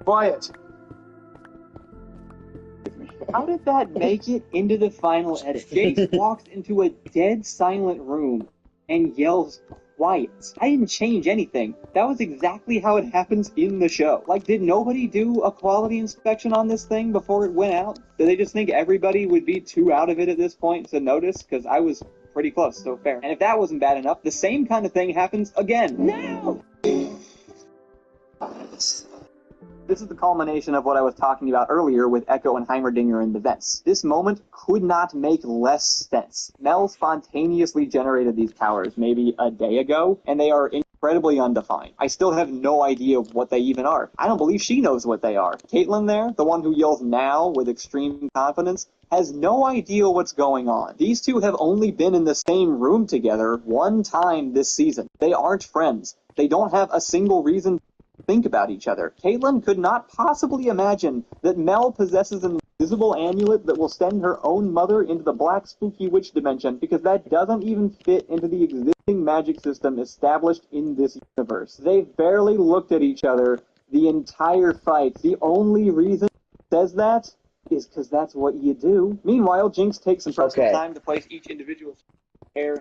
Quiet. How did that make it into the final edit? Jace walks into a dead silent room and yells, "Quiet." I didn't change anything. That was exactly how it happens in the show. Like, did nobody do a quality inspection on this thing before it went out? Did they just think everybody would be too out of it at this point to notice? Because I was pretty close, so fair. And if that wasn't bad enough, the same kind of thing happens again. No! This is the culmination of what I was talking about earlier with Echo and Heimerdinger in the vents. This moment could not make less sense. Mel spontaneously generated these powers maybe a day ago, and they are incredibly undefined. I still have no idea what they even are. I don't believe she knows what they are. Caitlin there, the one who yells "now" with extreme confidence, has no idea what's going on. These two have only been in the same room together one time this season. They aren't friends. They don't have a single reason think about each other. Caitlin could not possibly imagine that Mel possesses an invisible amulet that will send her own mother into the black spooky witch dimension, because that doesn't even fit into the existing magic system established in this universe. They've barely looked at each other the entire fight. The only reason it says that is because that's what you do. Meanwhile, Jinx takes some personal time to place each individual hair.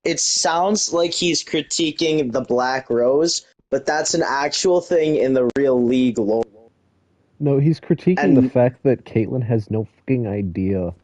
It sounds like he's critiquing the Black Rose, but that's an actual thing in the real League lore. No, he's critiquing the fact that Caitlyn has no fucking idea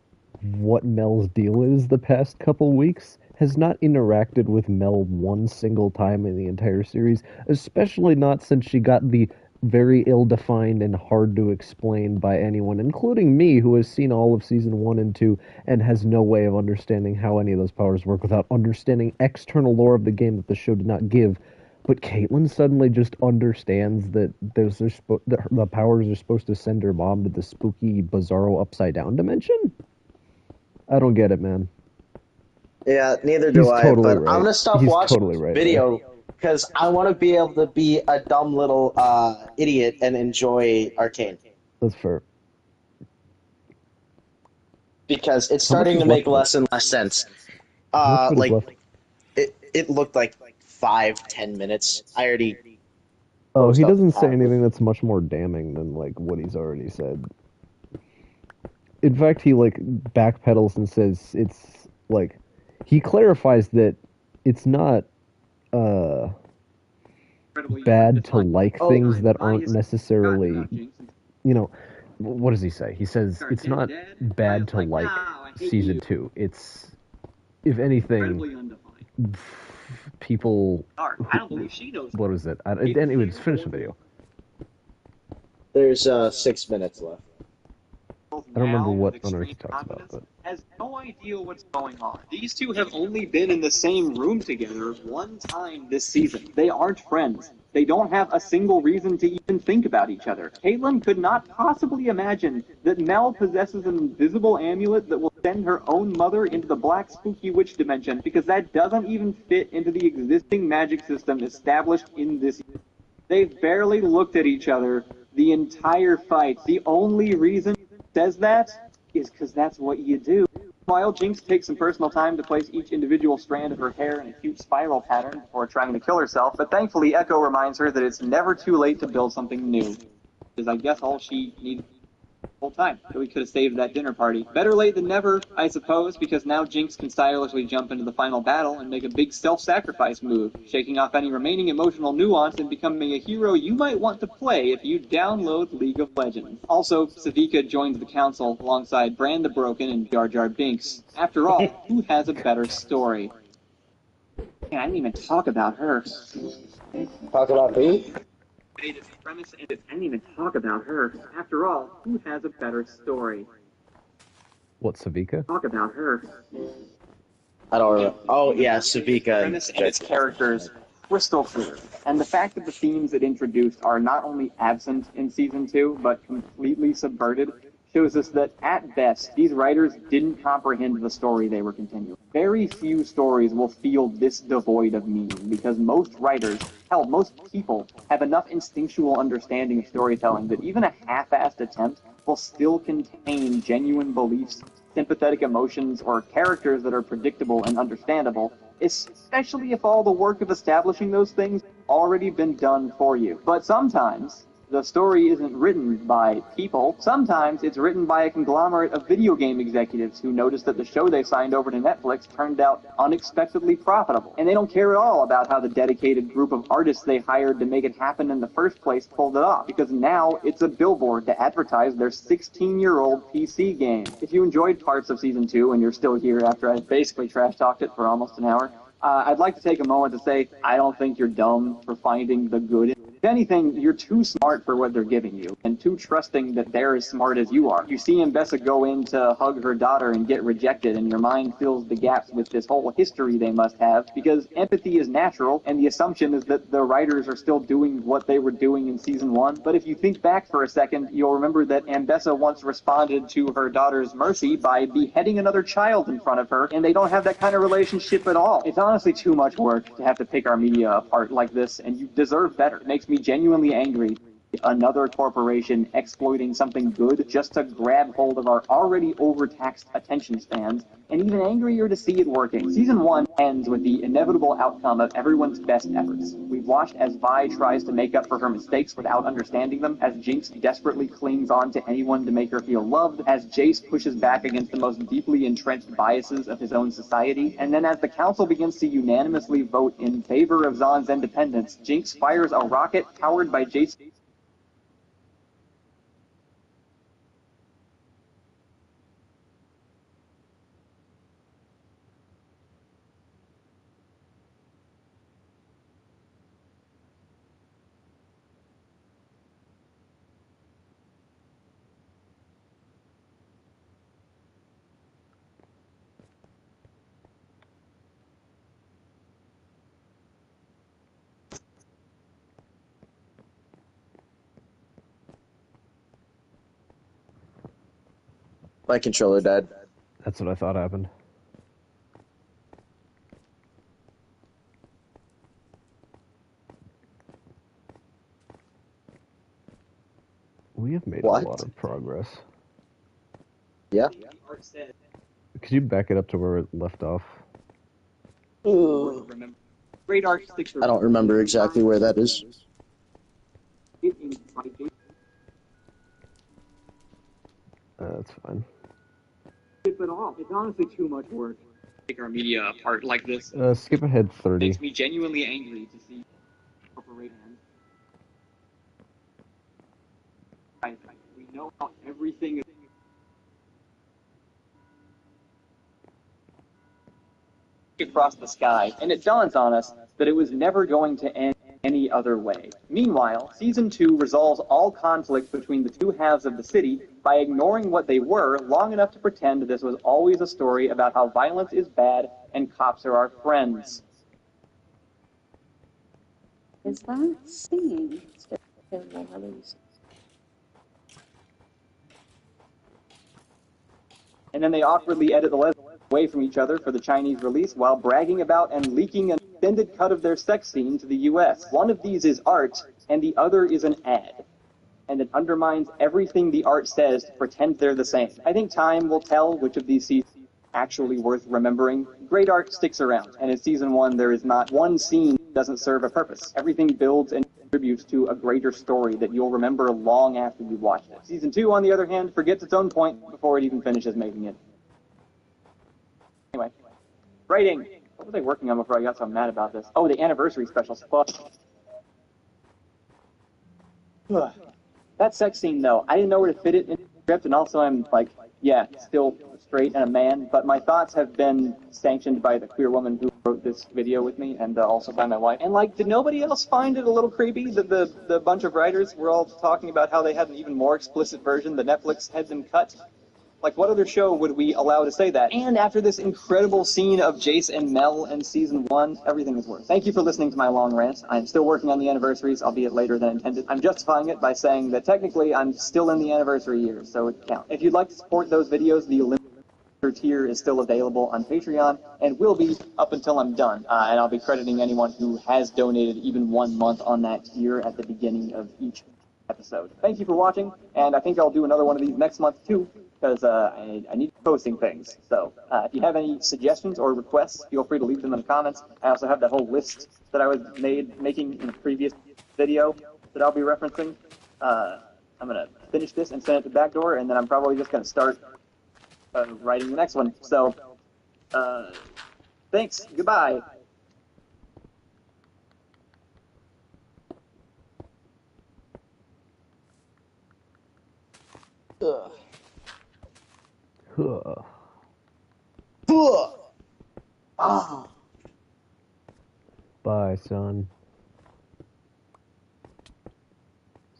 what Mel's deal is the past couple weeks, has not interacted with Mel one single time in the entire series, especially not since she got the very ill-defined and hard-to-explain by anyone, including me, who has seen all of Season 1 and 2 and has no way of understanding how any of those powers work without understanding external lore of the game that the show did not give. But Caitlyn suddenly just understands that the powers are supposed to send her mom to the spooky, bizarro, upside-down dimension? I don't get it, man. Yeah, neither do I, totally but right. I'm going to stop He's watching totally right, video because I want to be able to be a dumb little idiot and enjoy Arcane. That's fair. Because it's starting to make less and less sense. It looked like 5-10 minutes. I already... Oh, he doesn't say anything that's much more damning than, like, what he's already said. In fact, he, like, backpedals and says it's, like... He clarifies that it's not, bad to like things that aren't necessarily... You know, what does he say? He says it's not bad to like Season 2. It's, if anything... People. I don't believe she knows. What was it? Anyway, just finish the video. There's 6 minutes left. I don't remember what on earth he talks about, but has no idea what's going on. These two have only been in the same room together one time this season. They aren't friends. They don't have a single reason to even think about each other. Caitlyn could not possibly imagine that Mel possesses an invisible amulet that will send her own mother into the black spooky witch dimension, because that doesn't even fit into the existing magic system established in this. They've barely looked at each other the entire fight. The only reason it says that is because that's what you do. While Jinx takes some personal time to place each individual strand of her hair in a cute spiral pattern before trying to kill herself, but thankfully Echo reminds her that it's never too late to build something new. Which is, I guess, all she needed the whole time. So we could have saved that dinner party. Better late than never, I suppose, because now Jinx can stylishly jump into the final battle and make a big self-sacrifice move, shaking off any remaining emotional nuance and becoming a hero you might want to play if you download League of Legends. Also, Savika joins the council alongside Bran the Broken and Jar Jar Binks. After all, who has a better story? Man, I didn't even talk about her. Talk about me? Made its premise, and I didn't even talk about her. After all, who has a better story? What, Savika? Talk about her. I don't remember. Oh, yeah, Savika. Premise and its characters crystal clear. And the fact that the themes it introduced are not only absent in Season 2, but completely subverted, shows us that, at best, these writers didn't comprehend the story they were continuing. Very few stories will feel this devoid of meaning, because most writers, hell, most people, have enough instinctual understanding of storytelling that even a half-assed attempt will still contain genuine beliefs, sympathetic emotions, or characters that are predictable and understandable, especially if all the work of establishing those things already been done for you. But sometimes the story isn't written by people. Sometimes it's written by a conglomerate of video game executives who noticed that the show they signed over to Netflix turned out unexpectedly profitable. And they don't care at all about how the dedicated group of artists they hired to make it happen in the first place pulled it off, because now it's a billboard to advertise their 16-year-old PC game. If you enjoyed parts of Season 2 and you're still here after I basically trash-talked it for almost an hour, I'd like to take a moment to say I don't think you're dumb for finding the good. If anything, you're too smart for what they're giving you, and too trusting that they're as smart as you are. You see Mbessa go in to hug her daughter and get rejected, and your mind fills the gaps with this whole history they must have, because empathy is natural, and the assumption is that the writers are still doing what they were doing in Season 1. But if you think back for a second, you'll remember that Mbessa once responded to her daughter's mercy by beheading another child in front of her, and they don't have that kind of relationship at all. It's honestly too much work to have to pick our media apart like this, and you deserve better. It makes me genuinely angry another corporation exploiting something good just to grab hold of our already overtaxed attention spans, and even angrier to see it working. Season 1 ends with the inevitable outcome of everyone's best efforts. We've watched as Vi tries to make up for her mistakes without understanding them, as Jinx desperately clings on to anyone to make her feel loved, as Jace pushes back against the most deeply entrenched biases of his own society, and then as the council begins to unanimously vote in favor of Zaun's independence, Jinx fires a rocket powered by Jace. My controller died. That's what I thought happened. We have made What? a lot of progress. Yeah. Could you back it up to where it left off? Great art sticks I don't remember exactly where that is. That's fine. At all. It's honestly too much work. Take our media apart like this. Skip ahead 30. Makes me genuinely angry to see corporations. We know how everything is across the sky, and it dawns on us that it was never going to end any other way. Meanwhile, Season 2 resolves all conflict between the two halves of the city by ignoring what they were long enough to pretend this was always a story about how violence is bad and cops are our friends. Is that singing? And then they awkwardly edit the lesbians away from each other for the Chinese release while bragging about and leaking an extended cut of their sex scene to the US. One of these is art, and the other is an ad. And it undermines everything the art says to pretend they're the same. I think time will tell which of these seasons is actually worth remembering. Great art sticks around, and in Season 1 there is not one scene that doesn't serve a purpose. Everything builds and contributes to a greater story that you'll remember long after you've watched it. Season 2, on the other hand, forgets its own point before it even finishes making it. Anyway, writing. What was I working on before I got so mad about this? Oh, the anniversary specials. Fuck. That sex scene, though, I didn't know where to fit it in the script, and also I'm like, yeah, still straight and a man, but my thoughts have been sanctioned by the queer woman who wrote this video with me, and also by my wife. And like, did nobody else find it a little creepy that the bunch of writers were all talking about how they had an even more explicit version that Netflix had them cut? Like, what other show would we allow to say that? And after this incredible scene of Jace and Mel in Season 1, everything is worse. Thank you for listening to my long rant. I'm still working on the anniversaries, albeit later than intended. I'm justifying it by saying that technically I'm still in the anniversary year, so it counts. If you'd like to support those videos, the Olympic tier is still available on Patreon, and will be up until I'm done. And I'll be crediting anyone who has donated even 1 month on that tier at the beginning of each episode. Thank you for watching, and I think I'll do another one of these next month too, because I need posting things. So if you have any suggestions or requests, feel free to leave them in the comments. I also have that whole list that I was making in a previous video that I'll be referencing. I'm going to finish this and send it to Backdoor, and then I'm probably just going to start writing the next one. So thanks. Goodbye. Ugh. Huh. Ah. Bye, son.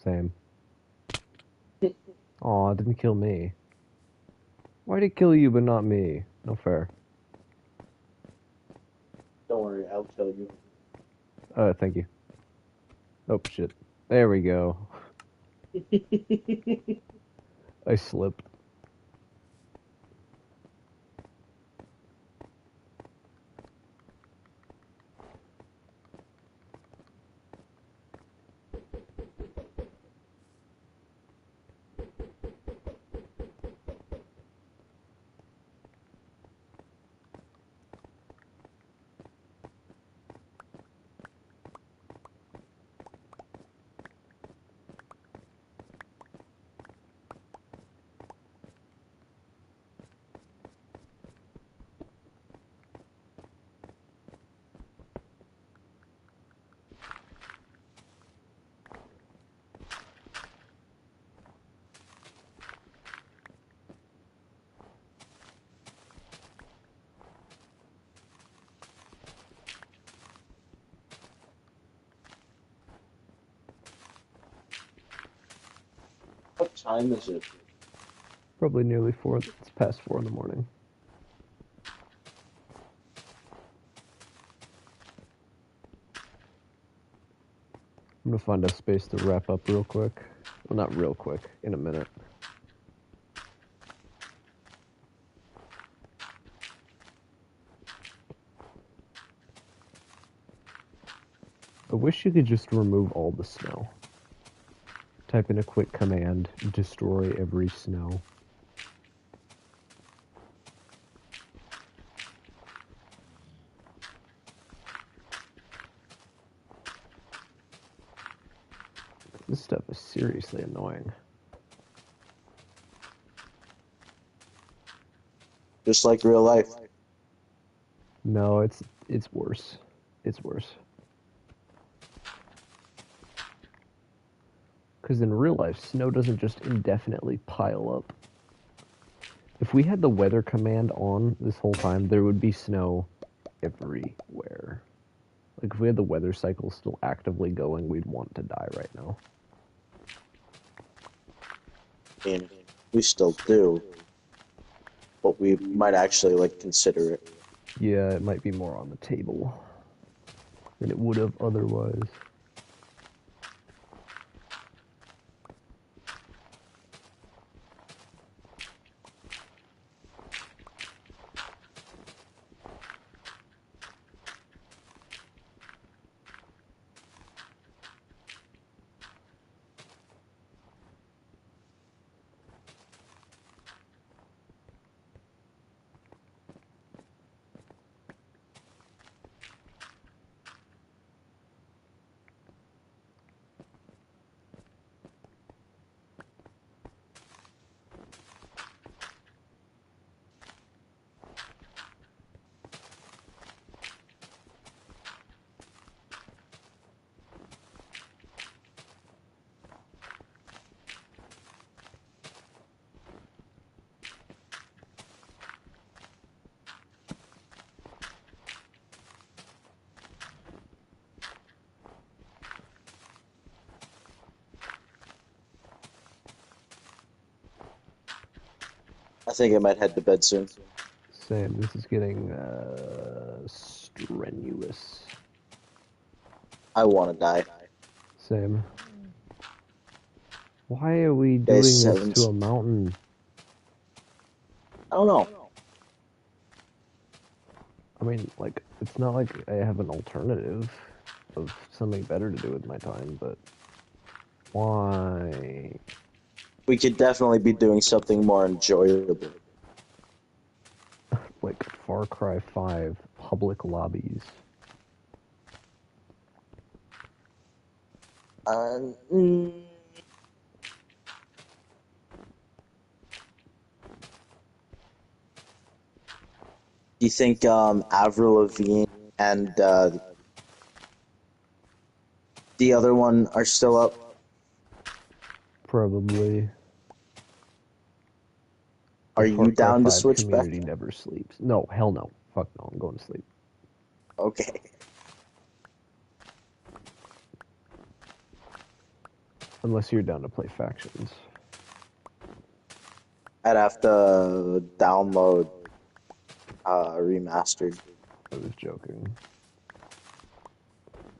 Same. Aw, it didn't kill me. Why'd it kill you but not me? No fair. Don't worry, I'll kill you. Thank you. Oh, shit. There we go. I slipped. time is it? Probably nearly 4. It's past 4 in the morning. I'm gonna find a space to wrap up real quick. Well, not real quick, in a minute. I wish you could just remove all the snow. Type in a quick command, destroy every snow. This stuff is seriously annoying. Just like real life. No, it's worse. It's worse. Because in real life, snow doesn't just indefinitely pile up. If we had the weather command on this whole time, there would be snow everywhere. Like, if we had the weather cycle still actively going, we'd want to die right now. I mean, we still do. But we might actually, like, consider it. Yeah, it might be more on the table than it would have otherwise. I think I might head to bed soon. Same. This is getting strenuous. I want to die. Same. Why are we doing this seven. to a mountain? I don't know. I mean, like, it's not like I have an alternative of something better to do with my time, but why? We could definitely be doing something more enjoyable. Like Far Cry 5 public lobbies. Do you think Avril Lavigne and the other one are still up? Probably. Are The Far you Cry down to 5 switch back? community never sleeps. No, hell no. Fuck no, I'm going to sleep. Okay. Unless you're down to play factions. I'd have to download remastered. I was joking.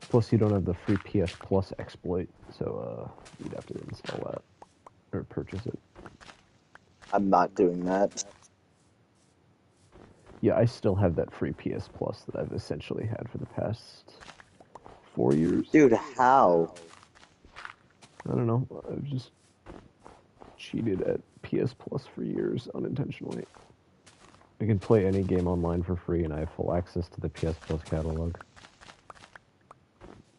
Plus, you don't have the free PS Plus exploit, so you'd have to install that or purchase it. I'm not doing that. Yeah, I still have that free PS Plus that I've essentially had for the past 4 years. Dude, how? I don't know. I've just cheated at PS Plus for years unintentionally. I can play any game online for free, and I have full access to the PS Plus catalog.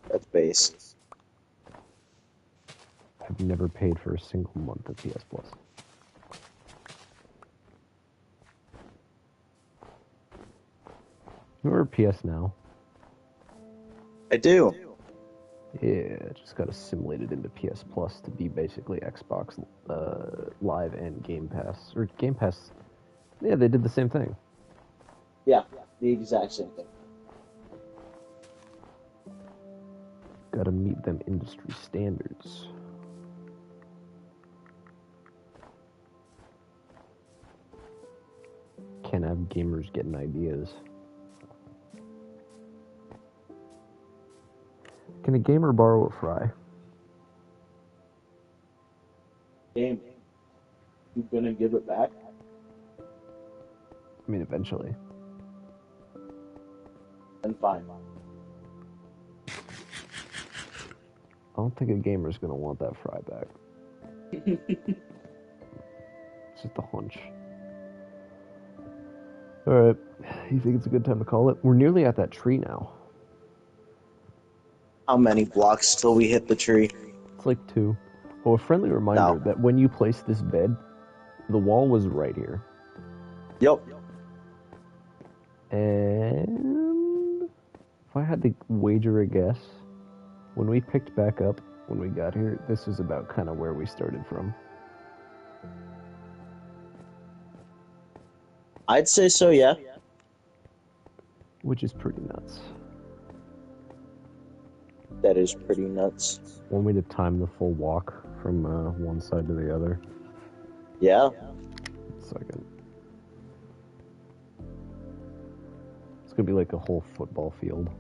That's base. I've never paid for a single month of PS Plus. Remember PS Now? I do. Yeah, it just got assimilated into PS Plus to be basically Xbox Live and Game Pass. Or Game Pass, yeah, they did the same thing. Yeah, the exact same thing. Gotta meet them industry standards. can't have gamers getting ideas. Can a gamer borrow a fry? Game. You gonna give it back? I mean, eventually. Then fine. I don't think a gamer's gonna want that fry back. It's just a hunch. Alright, you think it's a good time to call it? We're nearly at that tree now. How many blocks till we hit the tree? It's like 2. Oh, a friendly reminder that when you place this bed, the wall was right here. Yep. And if I had to wager a guess, when we picked back up, when we got here, this is about kind of where we started from. I'd say so, yeah. Which is pretty nuts. That is pretty nuts. Want me to time the full walk from one side to the other? Yeah. Second. It's gonna be like a whole football field.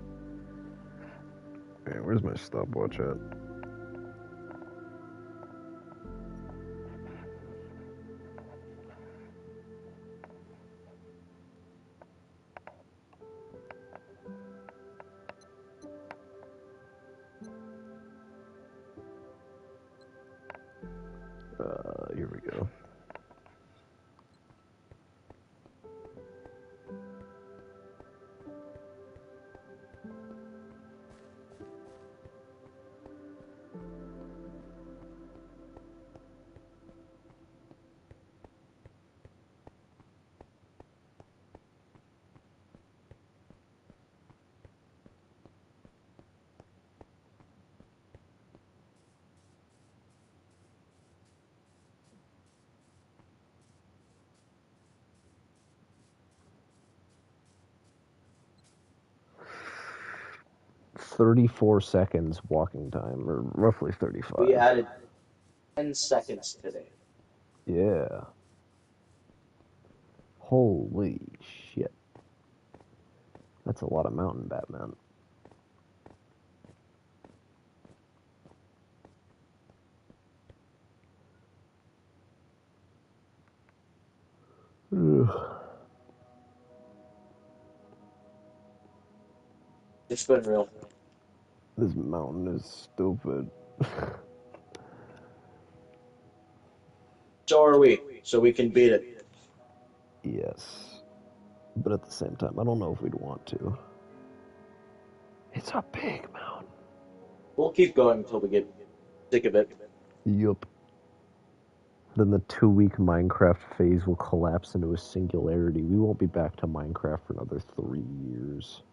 Man, where's my stopwatch at? Here we go. "34 seconds walking time, or roughly 35. We added 10 seconds today. Yeah. Holy shit. That's a lot of mountain, Batman. Ugh. It's been real. This mountain is stupid. So are we, so we can beat it. Yes. But at the same time, I don't know if we'd want to. It's a big mountain. We'll keep going until we get sick of it. Yup. Then the 2-week Minecraft phase will collapse into a singularity. We won't be back to Minecraft for another 3 years.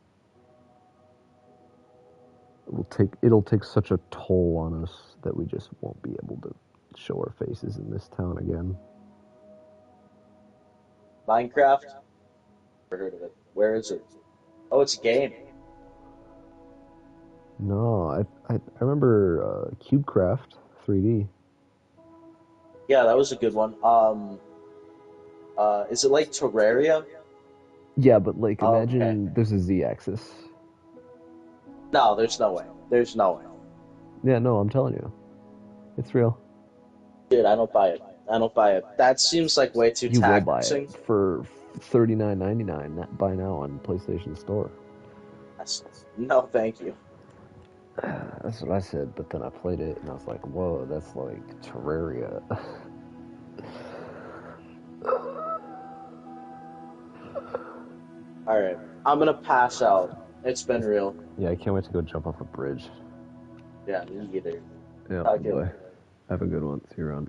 It'll take such a toll on us that we just won't be able to show our faces in this town again. Minecraft? Never heard of it. Where is it? Oh, it's a game. No, I remember CubeCraft 3D. Yeah, that was a good one. Is it like Terraria? Yeah, but like imagine there's a Z-axis. No, there's no way. There's no way. Yeah, no, I'm telling you. It's real. Dude, I don't buy it. I don't buy it. That seems like way too You will buy taxing. it for $39.99 buy now on PlayStation Store. No, thank you. That's what I said, but then I played it and I was like, whoa, that's like Terraria. Alright, I'm gonna pass out. It's been real. Yeah, I can't wait to go jump off a bridge. Yeah, me either. Yeah, Okay. boy. Have a good one. See you around.